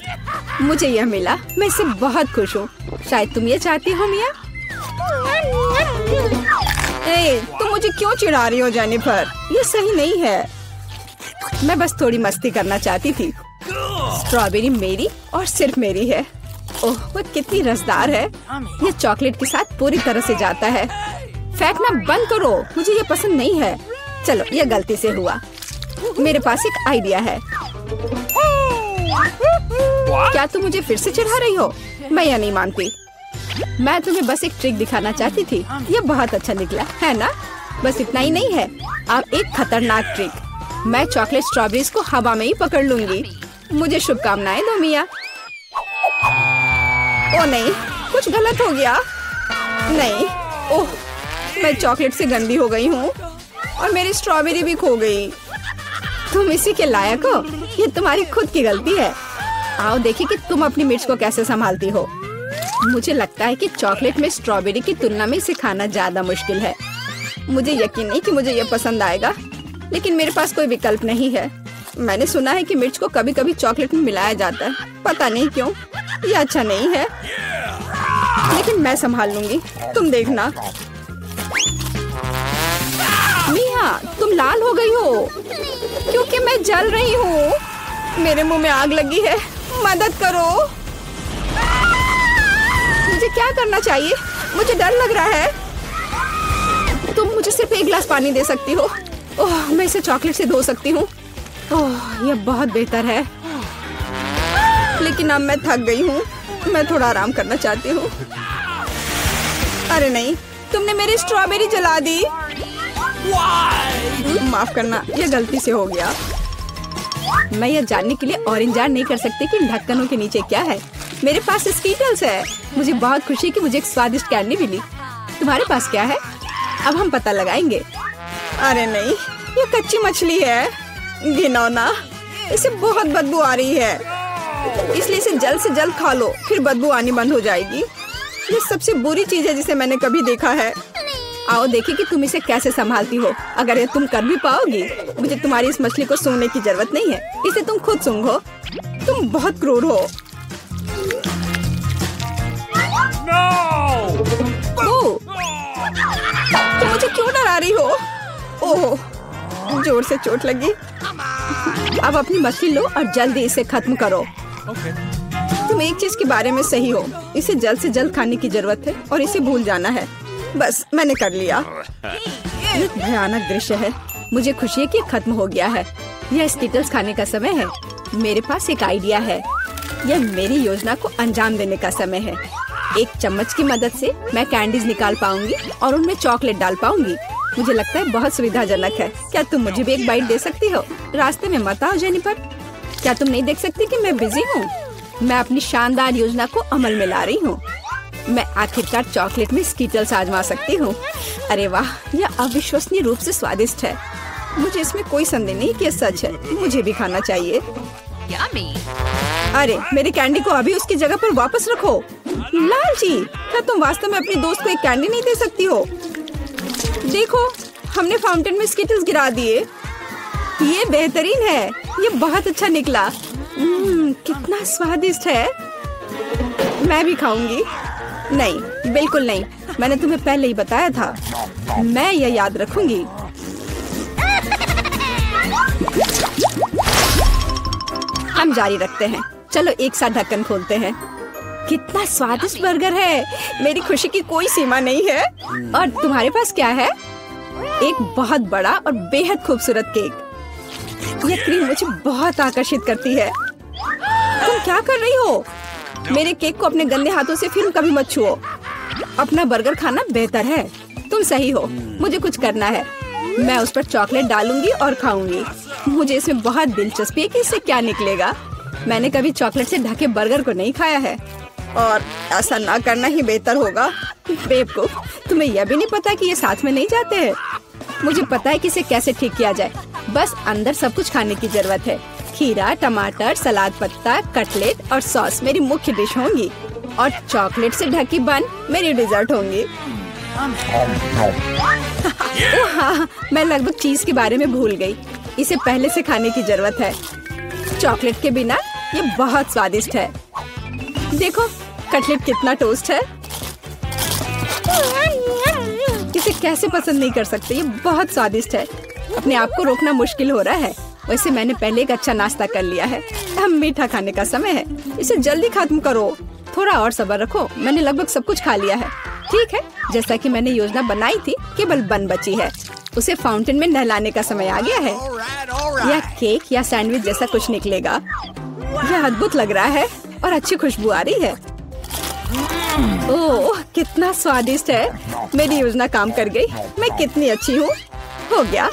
मुझे यह मिला, मैं इससे बहुत खुश हूँ। शायद तुम ये चाहती हो मिया। तुम मुझे क्यों चिढ़ा रही हो जेनिफर? ये सही नहीं है। मैं बस थोड़ी मस्ती करना चाहती थी। स्ट्रॉबेरी मेरी और सिर्फ मेरी है। ओह, वो कितनी रसदार है। ये चॉकलेट के साथ पूरी तरह से जाता है। फेंकना बंद करो, मुझे ये पसंद नहीं है। चलो, ये गलती से हुआ। मेरे पास एक आइडिया है। क्या तुम मुझे फिर से चिढ़ा रही हो? मैं यह नहीं मानती। मैं तुम्हें बस एक ट्रिक दिखाना चाहती थी। ये बहुत अच्छा निकला है ना? बस इतना ही नहीं है, अब एक खतरनाक ट्रिक। मैं चॉकलेट स्ट्रॉबेरीज को हवा में ही पकड़ लूंगी। मुझे शुभकामनाएं दो मिया। ओ नहीं, कुछ गलत हो गया। नहीं, ओह, मैं चॉकलेट से गंदी हो गई हूँ और मेरी स्ट्रॉबेरी भी खो गई। तुम इसी के लायक हो, ये तुम्हारी खुद की गलती है। आओ देखिए कि तुम अपनी मिर्च को कैसे संभालती हो। मुझे लगता है कि चॉकलेट में स्ट्रॉबेरी की तुलना में इसे खाना ज्यादा मुश्किल है। मुझे यकीन नहीं कि मुझे ये पसंद आएगा, लेकिन मेरे पास कोई विकल्प नहीं है। मैंने सुना है कि मिर्च को कभी कभी चॉकलेट में मिलाया जाता है, पता नहीं क्यों। ये अच्छा नहीं है, लेकिन मैं संभाल लूंगी, तुम देखना। मिया, तुम लाल हो गई हो क्योंकि मैं जल रही हूँ। मेरे मुंह में आग लगी है, मदद करो। मुझे क्या करना चाहिए? मुझे डर लग रहा है। तुम मुझे सिर्फ एक गिलास पानी दे सकती हो। ओह, मैं इसे चॉकलेट से धो सकती हूँ। ओह, यह बहुत बेहतर है, लेकिन अब मैं थक गई हूँ। मैं थोड़ा आराम करना चाहती हूँ। अरे नहीं, तुमने मेरी स्ट्रॉबेरी जला दी। माफ करना, यह गलती से हो गया। मैं यह जानने के लिए और इंतजार नहीं कर सकती कि ढक्कनों के नीचे क्या है। मेरे पास स्कीटल्स है। मुझे बहुत खुशी कि मुझे एक स्वादिष्ट कैंडी मिली। तुम्हारे पास क्या है? अब हम पता लगाएंगे। अरे नहीं, ये कच्ची मछली है, घिनौना। इसे बहुत बदबू आ रही है, इसलिए इसे जल्द से जल्द खा लो, फिर बदबू आनी बंद हो जाएगी। ये सबसे बुरी चीज है जिसे मैंने कभी देखा है। आओ देखें कि तुम इसे कैसे संभालती हो। अगर ये तुम कर भी पाओगी, मुझे तुम्हारी इस मछली को सूंघने की जरूरत नहीं है, इसे तुम खुद सूंघो। तुम बहुत क्रूर हो। ओह, तुम मुझे क्यों डरा रही हो? ओह, जोर से चोट लगी। अब अपनी मछली लो और जल्दी इसे खत्म करो। तुम एक चीज के बारे में सही हो, इसे जल्द से जल्द खाने की जरूरत है और इसे भूल जाना है। बस मैंने कर लिया। ये भयानक दृश्य है। मुझे खुशी है कि खत्म हो गया है। यह स्कीटल्स खाने का समय है। मेरे पास एक आइडिया है। यह मेरी योजना को अंजाम देने का समय है। एक चम्मच की मदद से मैं कैंडीज निकाल पाऊंगी और उनमें चॉकलेट डाल पाऊंगी। मुझे लगता है बहुत सुविधाजनक है। क्या तुम मुझे भी एक बाइट दे सकती हो? रास्ते में मत आओ जेनिफर। क्या तुम नहीं देख सकती कि मैं बिजी हूँ? मैं अपनी शानदार योजना को अमल में ला रही हूँ। मैं आखिरकार चॉकलेट में स्कीटल्स आजमा सकती हूँ। अरे वाह, यह अविश्वसनीय रूप से स्वादिष्ट है। मुझे इसमें कोई संदेह नहीं कि यह सच है। मुझे भी खाना चाहिए। अरे मेरी कैंडी को अभी उसकी जगह पर वापस रखो। लालची, क्या तुम वास्तव में अपनी दोस्त को एक कैंडी नहीं दे सकती हो? देखो, हमने फाउंटेन में स्कीटल्स गिरा दिए। ये बेहतरीन है। ये बहुत अच्छा निकला। कितना स्वादिष्ट है। मैं भी खाऊंगी। नहीं, बिल्कुल नहीं। मैंने तुम्हें पहले ही बताया था। मैं यह याद रखूंगी। हम जारी रखते हैं। चलो एक साथ ढक्कन खोलते हैं। कितना स्वादिष्ट बर्गर है। मेरी खुशी की कोई सीमा नहीं है। और तुम्हारे पास क्या है? एक बहुत बड़ा और बेहद खूबसूरत केक। यह क्रीम मुझे बहुत आकर्षित करती है। तुम क्या कर रही हो? मेरे केक को अपने गंदे हाथों से फिर कभी मत छुओ। अपना बर्गर खाना बेहतर है। तुम सही हो। मुझे कुछ करना है। मैं उस पर चॉकलेट डालूंगी और खाऊंगी। मुझे इसमें बहुत दिलचस्पी है कि इससे क्या निकलेगा। मैंने कभी चॉकलेट से ढके बर्गर को नहीं खाया है। और ऐसा ना करना ही बेहतर होगा। बेवकूफ, तुम्हें यह भी नहीं पता कि ये साथ में नहीं जाते हैं। मुझे पता है कि इसे कैसे ठीक किया जाए। बस अंदर सब कुछ खाने की जरूरत है। खीरा, टमाटर, सलाद पत्ता, कटलेट और सॉस मेरी मुख्य डिश होंगी और चॉकलेट से ढकी बन मेरी डिजर्ट होंगी। हाँ, मैं लगभग चीज के बारे में भूल गई। इसे पहले से खाने की जरूरत है। चॉकलेट के बिना ये बहुत स्वादिष्ट है। देखो, कटलेट कितना टोस्ट है। इसे कैसे पसंद नहीं कर सकते। ये बहुत स्वादिष्ट है। अपने आप को रोकना मुश्किल हो रहा है। वैसे मैंने पहले एक अच्छा नाश्ता कर लिया है। अब मीठा खाने का समय है। इसे जल्दी खत्म करो। थोड़ा और सब्र रखो। मैंने लगभग सब कुछ खा लिया है। ठीक है, जैसा कि मैंने योजना बनाई थी, केवल बन बची है। उसे फाउंटेन में नहलाने का समय आ गया है। यह केक या सैंडविच जैसा कुछ निकलेगा। यह अद्भुत लग रहा है और अच्छी खुशबू आ रही है। ओह, कितना स्वादिष्ट है। मेरी योजना काम कर गई। मैं कितनी अच्छी हूँ। हो गया।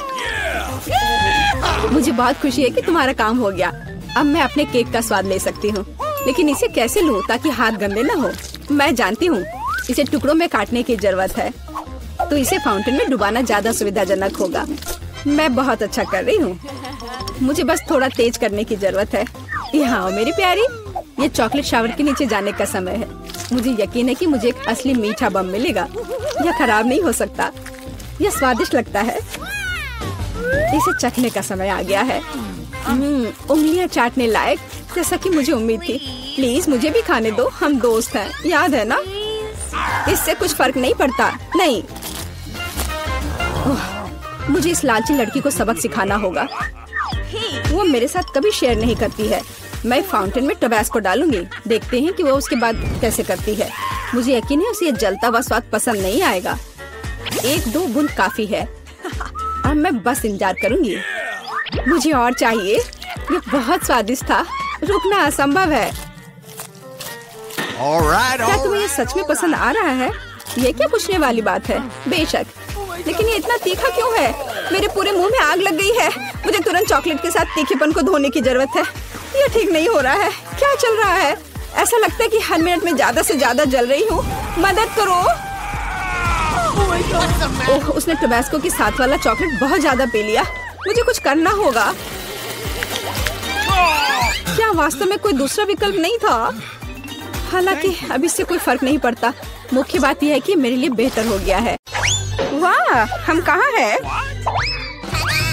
मुझे बहुत खुशी है कि तुम्हारा काम हो गया। अब मैं अपने केक का स्वाद ले सकती हूँ। लेकिन इसे कैसे लूँ ताकि हाथ गंदे न हो? मैं जानती हूँ, इसे टुकड़ों में काटने की जरूरत है। तो इसे फाउंटेन में डुबाना ज्यादा सुविधाजनक होगा। मैं बहुत अच्छा कर रही हूँ। मुझे बस थोड़ा तेज करने की जरूरत है। यहाँ आओ मेरी प्यारी। ये चॉकलेट शावर के नीचे जाने का समय है। मुझे यकीन है कि मुझे एक असली मीठा बम मिलेगा। यह खराब नहीं हो सकता। यह स्वादिष्ट लगता है। इसे चखने का समय आ गया है। उंगलियां चाटने लायक, जैसा कि मुझे उम्मीद थी। प्लीज मुझे भी खाने दो। हम दोस्त हैं, याद है ना? इससे कुछ फर्क नहीं पड़ता। नहीं, मुझे इस लालची लड़की को सबक सिखाना होगा। वो मेरे साथ कभी शेयर नहीं करती है। मैं फाउंटेन में टबैस्को डालूंगी। देखते हैं कि वो उसके बाद कैसे करती है। मुझे यकीन है उसे ये जलता हुआ स्वाद पसंद नहीं आएगा। 1-2 बूंद काफी है। अब मैं बस इंतजार करूंगी। मुझे और चाहिए। ये बहुत स्वादिष्ट था। रुकना असंभव है। क्या तुम्हें ये सच में पसंद आ रहा है? ये क्या पूछने वाली बात है? बेशक, लेकिन ये इतना तीखा क्यों है? मेरे पूरे मुंह में आग लग गई है। मुझे तुरंत चॉकलेट के साथ तीखेपन को धोने की जरूरत है। ये ठीक नहीं हो रहा है। क्या चल रहा है? ऐसा लगता है कि हर मिनट में ज्यादा से ज्यादा जल रही हूँ। मदद करो। ओह, उसने टोबैस्को के साथ वाला चॉकलेट बहुत ज्यादा पी लिया। मुझे कुछ करना होगा। क्या वास्तव में कोई दूसरा विकल्प नहीं था? हालांकि अब इससे कोई फर्क नहीं पड़ता। मुख्य बात यह है कि मेरे लिए बेहतर हो गया है। वाह, हम कहाँ हैं?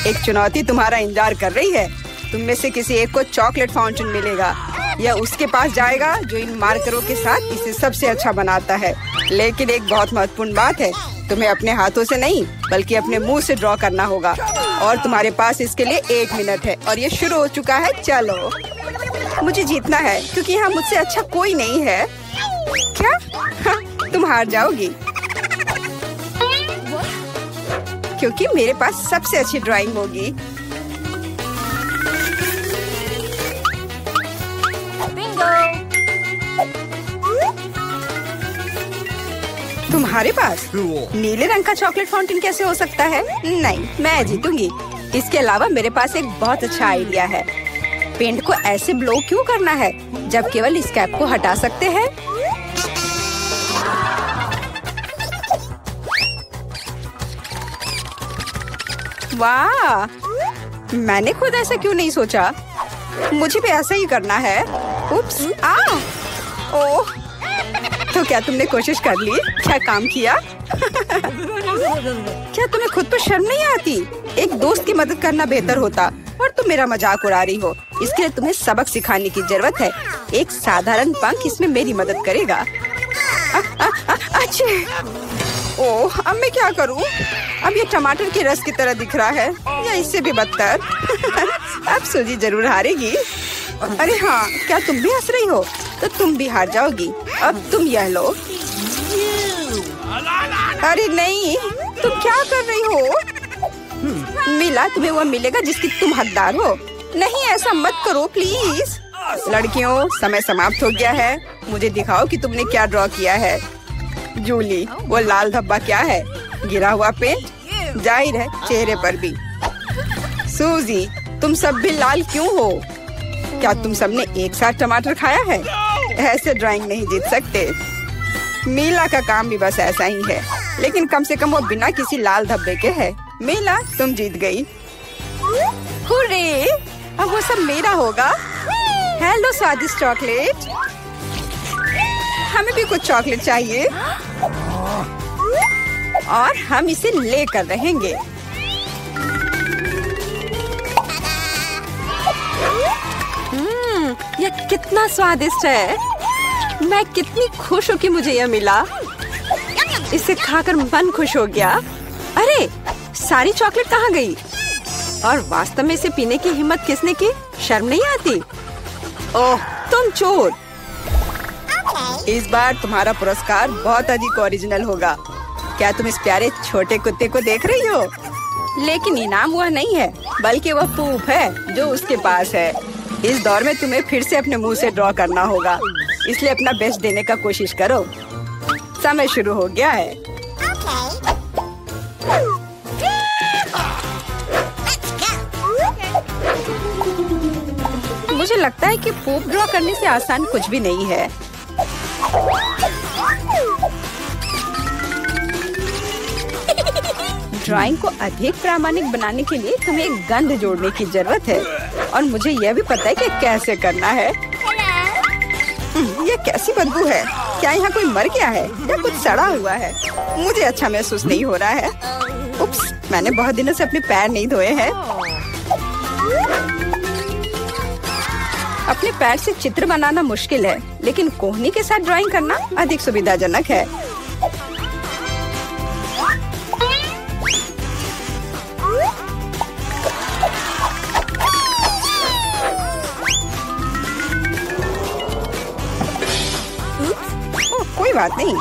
एक चुनौती तुम्हारा इंतजार कर रही है। तुम में से किसी एक को चॉकलेट फाउंटेन मिलेगा। यह उसके पास जाएगा जो इन मार्करों के साथ इसे सबसे अच्छा बनाता है। लेकिन एक बहुत महत्वपूर्ण बात है, तुम्हें अपने हाथों से नहीं बल्कि अपने मुंह से ड्रॉ करना होगा। और तुम्हारे पास इसके लिए 1 मिनट है और ये शुरू हो चुका है। चलो, मुझे जीतना है क्योंकि यहाँ मुझसे अच्छा कोई नहीं है। क्या? हाँ, तुम हार जाओगी क्योंकि मेरे पास सबसे अच्छी ड्राइंग होगी। तुम्हारे पास नीले रंग का चॉकलेट फाउंटेन कैसे हो सकता है? नहीं, मैं जीतूंगी। इसके अलावा मेरे पास एक बहुत अच्छा आइडिया है। पेंट को ऐसे ब्लो क्यों करना है जब केवल इस कैप को हटा सकते हैं? वाह, मैंने खुद ऐसा क्यों नहीं सोचा? मुझे भी ऐसा ही करना है। उप्स, ओह, तो क्या तुमने कोशिश कर ली? क्या काम किया? क्या तुम्हें खुद पर शर्म नहीं आती? एक दोस्त की मदद करना बेहतर होता और तुम मेरा मजाक उड़ा रही हो। इसके लिए तुम्हें सबक सिखाने की जरूरत है। एक साधारण पंख इसमें मेरी मदद करेगा। अच्छा, ओह, अब मैं क्या करूं? अब ये टमाटर के रस की तरह दिख रहा है या इससे भी बदतर। अब सूजी जरूर हारेगी। अरे हाँ, क्या तुम भी हंस रही हो? तो तुम भी हार जाओगी। अब तुम यह लो। अरे नहीं, तुम क्या कर रही हो? मिला, तुम्हें वो मिलेगा जिसकी तुम हकदार हो। नहीं, ऐसा मत करो प्लीज। लड़कियों, समय समाप्त हो गया है। मुझे दिखाओ कि तुमने क्या ड्रॉ किया है। जूली, वो लाल धब्बा क्या है? गिरा हुआ पेंट? जाहिर है, चेहरे पर भी। सूजी, तुम सब भी लाल क्यों हो? क्या तुम सबने एक साथ टमाटर खाया है? ऐसे ड्राइंग नहीं जीत सकते। मीला का काम भी बस ऐसा ही है, लेकिन कम से कम वो बिना किसी लाल धब्बे के है। मीला, तुम जीत गई। हुर्रे! अब वो सब मेरा होगा। हेलो स्वादिष्ट चॉकलेट, हमें भी कुछ चॉकलेट चाहिए और हम इसे लेकर रहेंगे। यह कितना स्वादिष्ट है। मैं कितनी खुश हूँ कि मुझे यह मिला। इसे खाकर मन खुश हो गया। अरे, सारी चॉकलेट कहाँ गई? और वास्तव में इसे पीने की हिम्मत किसने की? शर्म नहीं आती? ओह, तुम चोर। इस बार तुम्हारा पुरस्कार बहुत अधिक ओरिजिनल होगा। क्या तुम इस प्यारे छोटे कुत्ते को देख रही हो? लेकिन इनाम वह नहीं है, बल्कि वह पूप है जो उसके पास है। इस दौर में तुम्हें फिर से अपने मुंह से ड्रॉ करना होगा, इसलिए अपना बेस्ट देने का कोशिश करो। समय शुरू हो गया है। मुझे लगता है कि पूप ड्रॉ करने से आसान कुछ भी नहीं है। ड्राइंग को अधिक प्रामाणिक बनाने के लिए तुम्हें एक गंध जोड़ने की जरूरत है और मुझे यह भी पता है कि कैसे करना है। यह कैसी बदबू है? क्या यहाँ कोई मर गया है या कुछ सड़ा हुआ है? मुझे अच्छा महसूस नहीं हो रहा है। उप्स, मैंने बहुत दिनों से अपने पैर नहीं धोए हैं। अपने पैर से चित्र बनाना मुश्किल है, लेकिन कोहनी के साथ ड्राइंग करना अधिक सुविधाजनक है। कोई बात नहीं,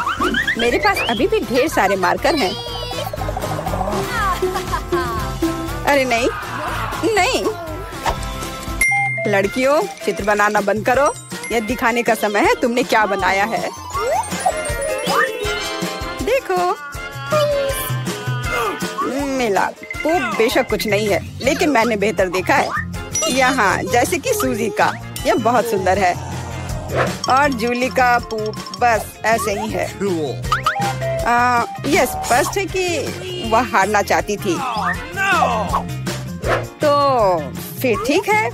मेरे पास अभी भी ढेर सारे मार्कर हैं। अरे नहीं, नहीं। लड़कियों, चित्र बनाना बंद करो। यह दिखाने का समय है तुमने क्या बनाया है। देखो, मिला। वो बेशक कुछ नहीं है, लेकिन मैंने बेहतर देखा है। यहाँ जैसे कि सूजी का, यह बहुत सुंदर है। और जूली का पूप बस ऐसे ही है। यह स्पष्ट है कि वह हारना चाहती थी। तो फिर ठीक है,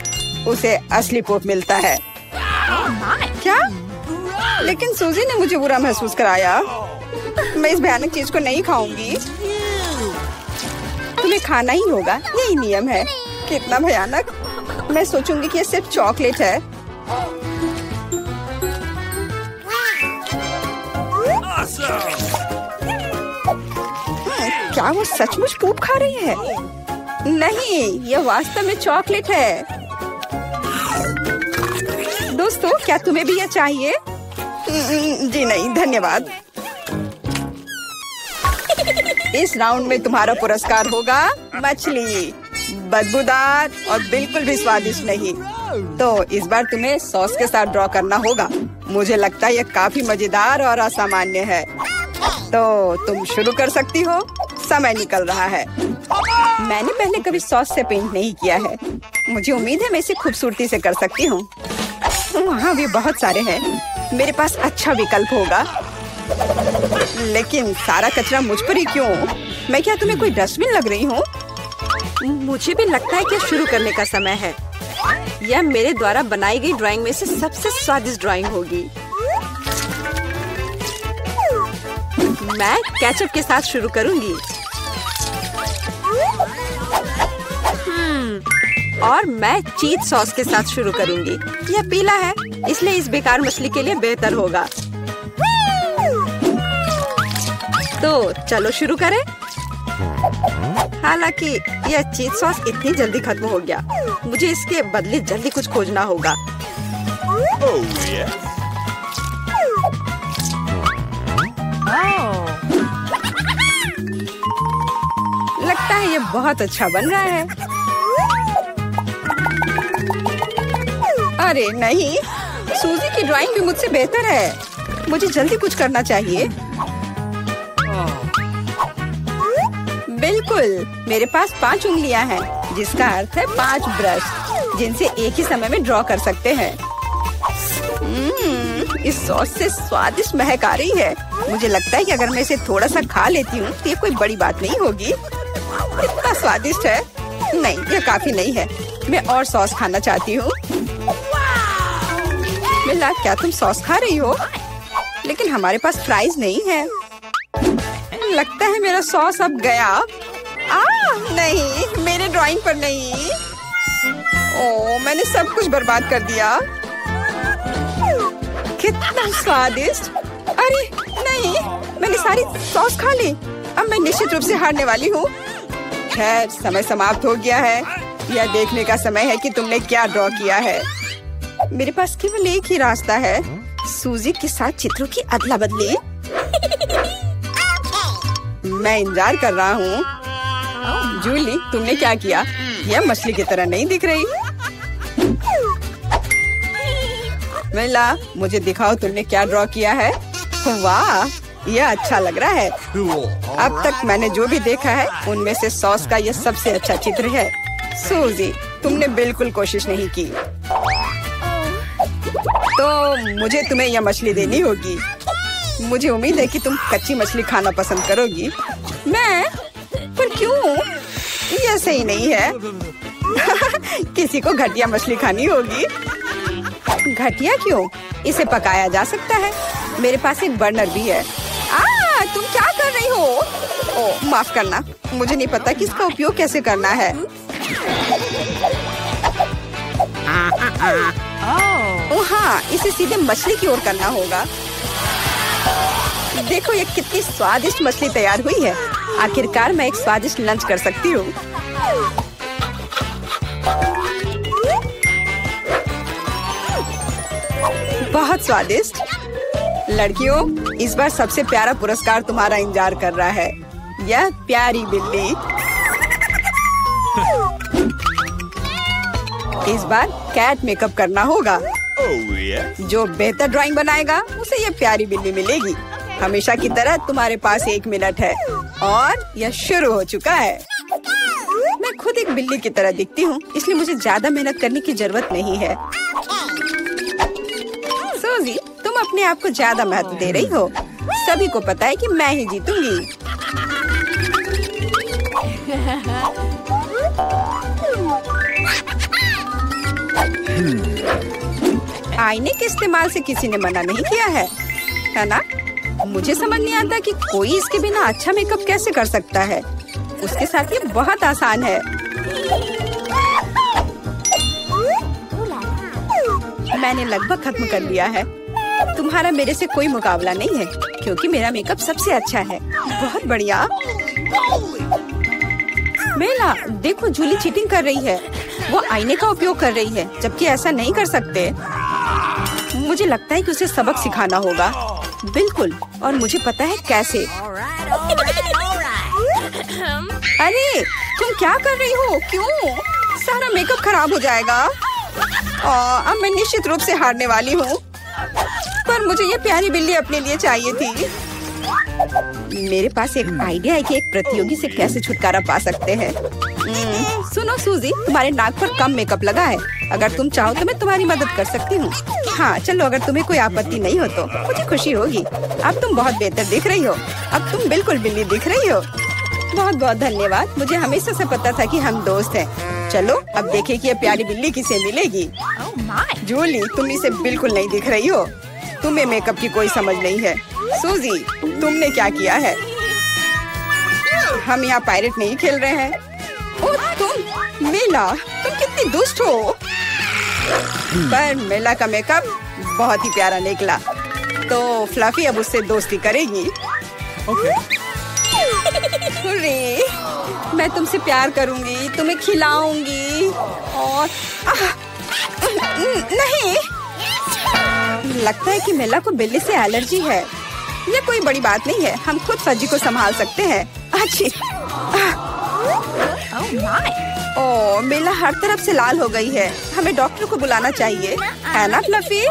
उसे असली पोप मिलता है। क्या? लेकिन सूजी ने मुझे बुरा महसूस कराया। मैं इस भयानक चीज को नहीं खाऊंगी। तुम्हें खाना ही होगा, यही नियम है। कितना भयानक। मैं सोचूंगी कि ये सिर्फ चॉकलेट है। क्या वो सचमुच पोप खा रही है? नहीं, यह वास्तव में चॉकलेट है। दोस्तों, क्या तुम्हें भी यह चाहिए? जी नहीं, धन्यवाद। इस राउंड में तुम्हारा पुरस्कार होगा मछली, बदबूदार और बिल्कुल भी स्वादिष्ट नहीं। तो इस बार तुम्हें सॉस के साथ ड्रॉ करना होगा। मुझे लगता है यह काफी मजेदार और असामान्य है। तो तुम शुरू कर सकती हो, समय निकल रहा है। मैंने पहले कभी सॉस से पेंट नहीं किया है। मुझे उम्मीद है मैं इसे खूबसूरती से कर सकती हूँ। वहाँ भी बहुत सारे हैं। मेरे पास अच्छा विकल्प होगा। लेकिन सारा कचरा मुझ पर ही क्यों? मैं क्या तुम्हें कोई डस्टबिन लग रही हूँ? मुझे भी लगता है कि शुरू करने का समय है। यह मेरे द्वारा बनाई गई ड्राइंग में से सबसे स्वादिष्ट ड्राइंग होगी। मैं केचप के साथ शुरू करूंगी। और मैं चीज सॉस के साथ शुरू करूंगी। यह पीला है, इसलिए इस बेकार मछली के लिए बेहतर होगा। तो चलो शुरू करें। हालांकि यह चीज सॉस इतनी जल्दी खत्म हो गया, मुझे इसके बदले जल्दी कुछ खोजना होगा। लगता है यह बहुत अच्छा बन रहा है। अरे नहीं, सूजी की ड्राइंग भी मुझसे बेहतर है। मुझे जल्दी कुछ करना चाहिए। बिल्कुल, मेरे पास 5 उंगलियां हैं, जिसका अर्थ है 5 ब्रश, जिनसे एक ही समय में ड्रॉ कर सकते हैं। इस सॉस से स्वादिष्ट महक आ रही है। मुझे लगता है कि अगर मैं इसे थोड़ा सा खा लेती हूँ तो ये कोई बड़ी बात नहीं होगी। इतना स्वादिष्ट है। नहीं, यह काफी नहीं है। मैं और सॉस खाना चाहती हूँ। मिला, क्या तुम सॉस खा रही हो? लेकिन हमारे पास फ्राइज नहीं है। लगता है मेरा सॉस अब गया। नहीं, मेरे ड्राइंग पर नहीं। ओह, मैंने सब कुछ बर्बाद कर दिया। कितना स्वादिष्ट। अरे नहीं, मैंने सारी सॉस खा ली। अब मैं निश्चित रूप से हारने वाली हूँ। खैर, समय समाप्त हो गया है। यह देखने का समय है कि तुमने क्या ड्रॉ किया है। मेरे पास केवल एक ही रास्ता है, सूजी के साथ चित्रों की अदला बदली। मैं इंतजार कर रहा हूँ। जूली, तुमने क्या किया? यह मछली की तरह नहीं दिख रही। मिला, मुझे दिखाओ तुमने क्या ड्रॉ किया है। वाह, यह अच्छा लग रहा है। अब तक मैंने जो भी देखा है उनमें से सॉस का यह सबसे अच्छा चित्र है। सूजी, तुमने बिल्कुल कोशिश नहीं की। तो मुझे तुम्हें यह मछली देनी होगी। मुझे उम्मीद है कि तुम कच्ची मछली खाना पसंद करोगी। मैं? पर क्यों? यह सही नहीं है। किसी को घटिया मछली खानी होगी। घटिया क्यों? इसे पकाया जा सकता है। मेरे पास एक बर्नर भी है। तुम क्या कर रही हो? ओह, माफ करना, मुझे नहीं पता कि इसका उपयोग कैसे करना है। ओह हाँ, इसे सीधे मछली की ओर करना होगा। देखो ये कितनी स्वादिष्ट मछली तैयार हुई है। आखिरकार मैं एक स्वादिष्ट लंच कर सकती हूँ। बहुत स्वादिष्ट। लड़कियों, इस बार सबसे प्यारा पुरस्कार तुम्हारा इंतजार कर रहा है। यह प्यारी बिल्ली। इस बार कैट मेकअप करना होगा। जो बेहतर ड्राइंग बनाएगा उसे यह प्यारी बिल्ली मिलेगी। हमेशा की तरह तुम्हारे पास 1 मिनट है और यह शुरू हो चुका है। मैं खुद एक बिल्ली की तरह दिखती हूँ, इसलिए मुझे ज्यादा मेहनत करने की जरूरत नहीं है। सूजी, तुम अपने आप को ज्यादा महत्व दे रही हो। सभी को पता है कि मैं ही जीतूंगी। आईने के इस्तेमाल से किसी ने मना नहीं किया है ना? मुझे समझ नहीं आता कि कोई इसके बिना अच्छा मेकअप कैसे कर सकता है। उसके साथ ये बहुत आसान है। मैंने लगभग खत्म कर लिया है। तुम्हारा मेरे से कोई मुकाबला नहीं है क्योंकि मेरा मेकअप सबसे अच्छा है। बहुत बढ़िया। मेला, देखो जूली चीटिंग कर रही है। वो आईने का उपयोग कर रही है जबकि ऐसा नहीं कर सकते। मुझे लगता है कि उसे सबक सिखाना होगा। बिल्कुल, और मुझे पता है कैसे। अरे तुम क्या कर रही हो? क्यों? सारा मेकअप खराब हो जाएगा। अब मैं निश्चित रूप से हारने वाली हूँ। पर मुझे ये प्यारी बिल्ली अपने लिए चाहिए थी। मेरे पास एक आइडिया है कि एक प्रतियोगी से कैसे छुटकारा पा सकते हैं। सुनो सूजी, तुम्हारे नाक पर कम मेकअप लगा है। अगर तुम चाहो तो मैं तुम्हारी मदद कर सकती हूँ। हाँ चलो, अगर तुम्हें कोई आपत्ति नहीं हो तो मुझे खुशी होगी। अब तुम बहुत बेहतर दिख रही हो। अब तुम बिल्कुल बिल्ली दिख रही हो। बहुत बहुत धन्यवाद। मुझे हमेशा से पता था कि हम दोस्त हैं। चलो अब देखें कि ये प्यारी बिल्ली किसे मिलेगी। जूली, तुम इसे बिल्कुल नहीं दिख रही हो। तुम्हें मेकअप की कोई समझ नहीं है। सूजी, तुमने क्या किया है? हम यहाँ पायरेट नहीं खेल रहे हैं। ओ तुम मेला, तुम कितनी दुष्ट हो। पर मेला का मेकअप बहुत ही प्यारा निकला। तो फ्लफी अब उससे दोस्ती करेगी। हुर्रे, मैं तुमसे प्यार करूंगी, तुम्हें खिलाऊंगी और नहीं, लगता है कि मेला को बिल्ली से एलर्जी है। ये कोई बड़ी बात नहीं है, हम खुद फज्जी को संभाल सकते हैं। अच्छी। ओह, मेला हर तरफ से लाल हो गई है। हमें डॉक्टर को बुलाना चाहिए, है ना फ्लफी?